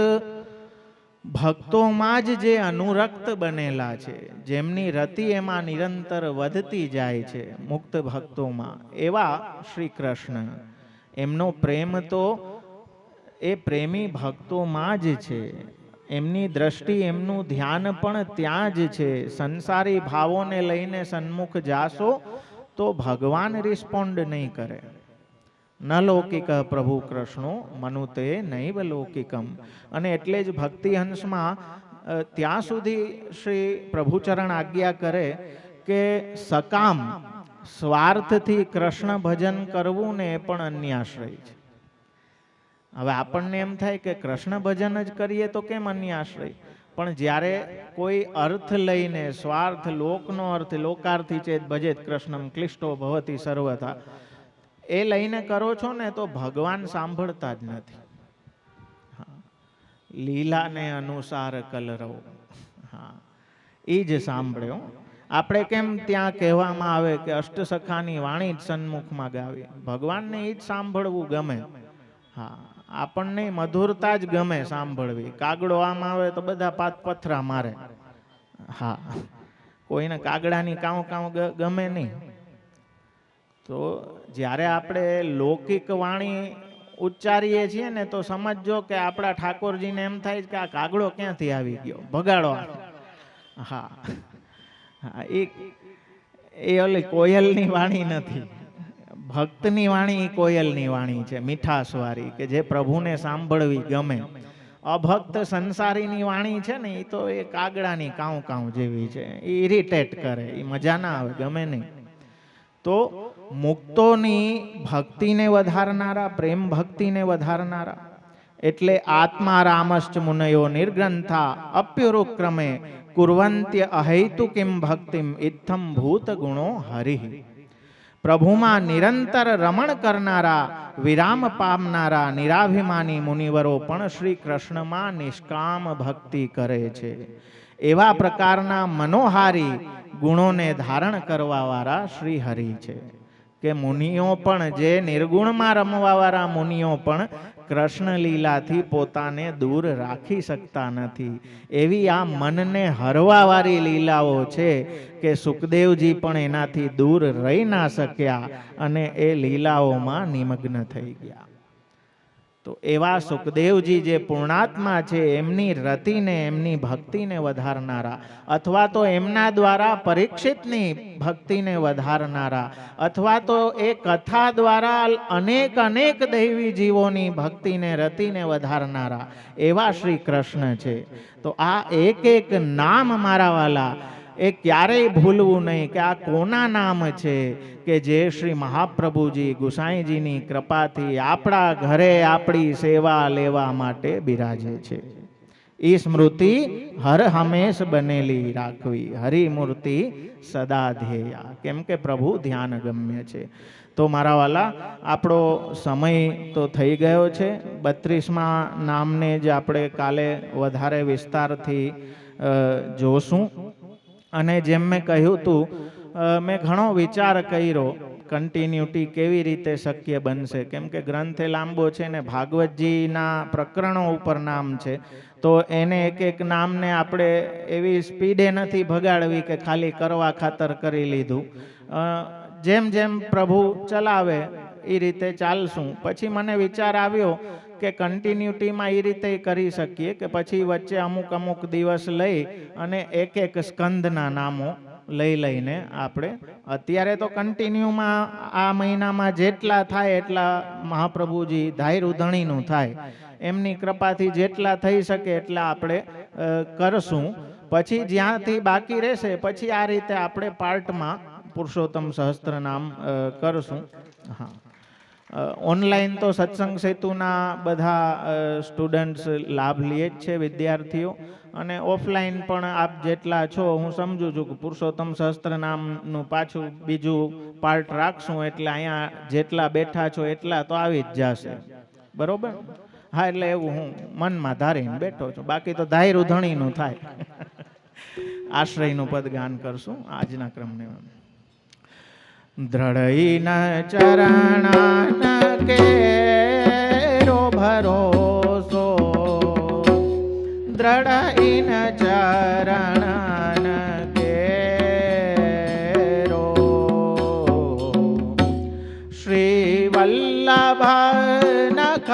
ભક્તોમાં જ જે અનુરક્ત બનેલા છે, જેમની રતિ એમાં નિરંતર વધતી જાય છે, મુક્ત ભક્તોમાં, એવા શ્રી કૃષ્ણ, એમનો પ્રેમ તો એ પ્રેમી ભક્તોમાં જ છે. એમની દ્રષ્ટિ, એમનું ધ્યાન પણ ત્યાં જ છે. સંસારી ભાવોને લઈને સન્મુખ જાશો તો ભગવાન રિસ્પોન્ડ નહીં કરે. ન લૌકિક પ્રભુ કૃષ્ણો મનુતે નૈવ લૌકિકમ. અને એટલે જ ભક્તિ હંસમાં ત્યાં સુધી શ્રી પ્રભુચરણ આજ્ઞા કરે કે સકામ સ્વાર્થથી કૃષ્ણ ભજન કરવું ને એ પણ અન્યાશ્રય છે. હવે આપણને એમ થાય કે કૃષ્ણ ભજન જ કરીએ તો કેમ અન્યાશ્રય? પણ જ્યારે કોઈ અર્થ લઈને, સ્વાર્થ, લોકનો અર્થ, લોકાર્થી ચેત ભજેત કૃષ્ણમ ક્લિષ્ટો ભવતી સર્વથા, એ લઈને કરો છો ને તો ભગવાન સાંભળતા જ નથી. લીલાને અનુસાર કલરવ. હા, એ જ સાંભળ્યો. આપણે કેમ ત્યાં કહેવામાં આવે કે અષ્ટસખાની વાણી જ સન્મુખમાં ગાવી, ભગવાનને એ જ સાંભળવું ગમે. હા, આપણને મધુરતા જ ગમે સાંભળવી. કાગડો આમ આવે તો બધા પાત પથરા મારે. હા, કોઈને કાગડાની કાઉ કાઉ ગમે નહીં. તો જ્યારે આપણે લૌકિક વાણી ઉચ્ચારીએ છીએ ને તો સમજો કે આપણા ઠાકોરજીને એમ થાય કે આ કાગડો ક્યાંથી આવી ગયો, ભગાડો. હા, એ ઓલી કોયલની વાણી નથી. ભક્તની વાણી કોયલની વાણી છે, મીઠાશવાળી, કે જે પ્રભુને સાંભળવી ગમે. અભક્ત સંસારીની વાણી છે ને એ તો એ કાગડાની કાઉ કાઉ જેવી છે, એ ઇરિટેટ કરે, એ મજા ના આવે, ગમે નહીં. તો મુક્તોની ભક્તિને વધારનારા, પ્રેમ ભક્તિને વધારનારા એટલે આત્મા રામશ્ચ મુનયો નિર્ગ્રંથા અપ્યુરુક્રમે કુર્વંત્ય અહૈતુ કિમ ભક્તિમ ઇત્થમ ભૂત ગુણો હરિ. પ્રભુમાં નિરંતર રમણ કરનારા, વિરામ પામનારા નિરાભિમાની મુનિવરો પણ શ્રી કૃષ્ણમાં નિષ્કામ ભક્તિ કરે છે. એવા પ્રકારના મનોહારી ગુણોને ધારણ કરવાવાળા શ્રી હરિ છે. કે મુનિઓ પણ, જે નિર્ગુણમાં રમવાવાળા મુનિઓ પણ કૃષ્ણ લીલાથી પોતાને દૂર રાખી શકતા નથી. એવી આ મનને હરવાવાળી લીલાઓ છે કે સુખદેવજી પણ એનાથી દૂર રહી ના શક્યા અને એ લીલાઓમાં નિમગ્ન થઈ ગયા. તો એવા સુખદેવજી જે પૂર્ણાત્મા છે, એમની રતિને, એમની ભક્તિને વધારનારા, અથવા તો એમના દ્વારા પરીક્ષિતની ભક્તિને વધારનારા, અથવા તો એ કથા દ્વારા અનેક અનેક દૈવી જીવોની ભક્તિને, રતિને વધારનારા એવા શ્રી કૃષ્ણ છે. તો આ એક એક નામ મારા વાલા એ ક્યારેય ભૂલવું નહીં કે આ કોના નામ છે કે જે શ્રી મહાપ્રભુજી ગુસાઈજીની કૃપાથી આપણા ઘરે આપણી સેવા લેવા માટે બિરાજે છે. એ સ્મૃતિ હર હંમેશ બનેલી રાખવી, હરિમૂર્તિ સદા ધ્યેયા. કેમ કે પ્રભુ ધ્યાન ગમ્ય છે. તો મારા વાલા, આપણો સમય તો થઈ ગયો છે. 32મા નામને જ આપણે કાલે વધારે વિસ્તારથી જોશું. અને જેમ મેં કહ્યું હતું, મેં ઘણો વિચાર કર્યો કન્ટિન્યુટી કેવી રીતે શક્ય બનશે. કેમ કે ગ્રંથે લાંબો છે ને ભાગવતજીના પ્રકરણો ઉપર નામ છે, તો એને એક એક નામને આપણે એવી સ્પીડે નથી ભગાડવી કે ખાલી કરવા ખાતર કરી લીધું. જેમ જેમ પ્રભુ ચલાવે એ રીતે ચાલશું. પછી મને વિચાર આવ્યો કે કન્ટિન્યુટીમાં એ રીતે કરી શકીએ કે પછી વચ્ચે અમુક અમુક દિવસ લઈ અને એક એક સ્કંદના નામો લઈને આપણે, અત્યારે તો કન્ટિન્યુમાં આ મહિનામાં જેટલા થાય એટલા મહાપ્રભુજી ધાયર ઉધણીનું થાય, એમની કૃપાથી જેટલા થઈ શકે એટલા આપણે કરશું. પછી જ્યાંથી બાકી રહેશે પછી આ રીતે આપણે પાર્ટમાં પુરુષોત્તમ સહસ્ત્ર નામ કરશું. હા, ઓનલાઈન તો સત્સંગ સેતુના બધા સ્ટુડન્ટ્સ લાભ લે જ છે, વિદ્યાર્થીઓ. અને ઓફલાઈન પણ આપ જેટલા છો, હું સમજુ છું કે પુરુષોત્તમ સહસ્ત્ર નામનું પાછું બીજું પાર્ટ રાખશું, એટલે અહીંયા જેટલા બેઠા છો એટલા તો આવી જ જશે. બરોબર? હા, એટલે એવું હું મનમાં ધારીને બેઠો છું. બાકી તો ધાયર ઉધણીનું થાય. આશ્રયનું પદ ગાન કરશું આજના ક્રમને. દ્રઢઈન ચરણાન કેરો ભરોસો, દ્રઢઈન ચરણાન કેરો, શ્રી વલ્લભ નખ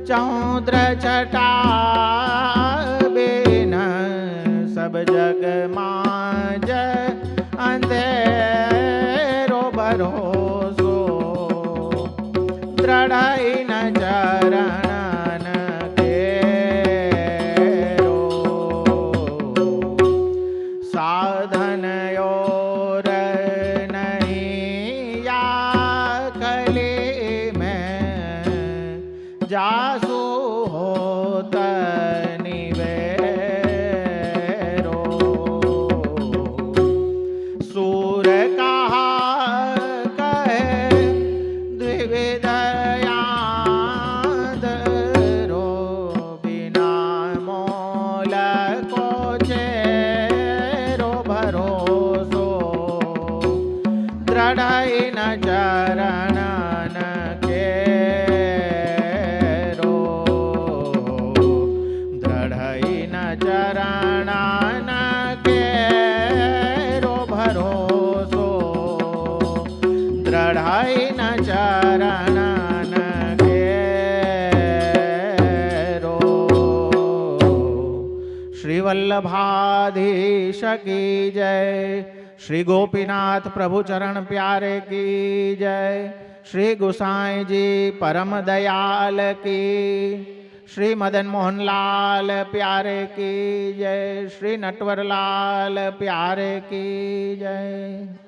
ચૌદ્ર છટા બેન, સબ જગ માં જ અંધેરો ભરોસો, દ્રઢઈન ચરણાન કેરો, સાધન યોર નહીં યા કલી મેં જાસુ હોત નિવેરો, सूर कहा कहे द्विविधयाधरो, बिना मोल को छे वल्लभाधीश की जय। श्री गोपीनाथ प्रभु चरण प्यारे की जय। श्री गोसाई जी परम दयाल की। श्री मदन मोहन लाल प्यारे की जय। श्री नटवर लाल प्यारे की जय।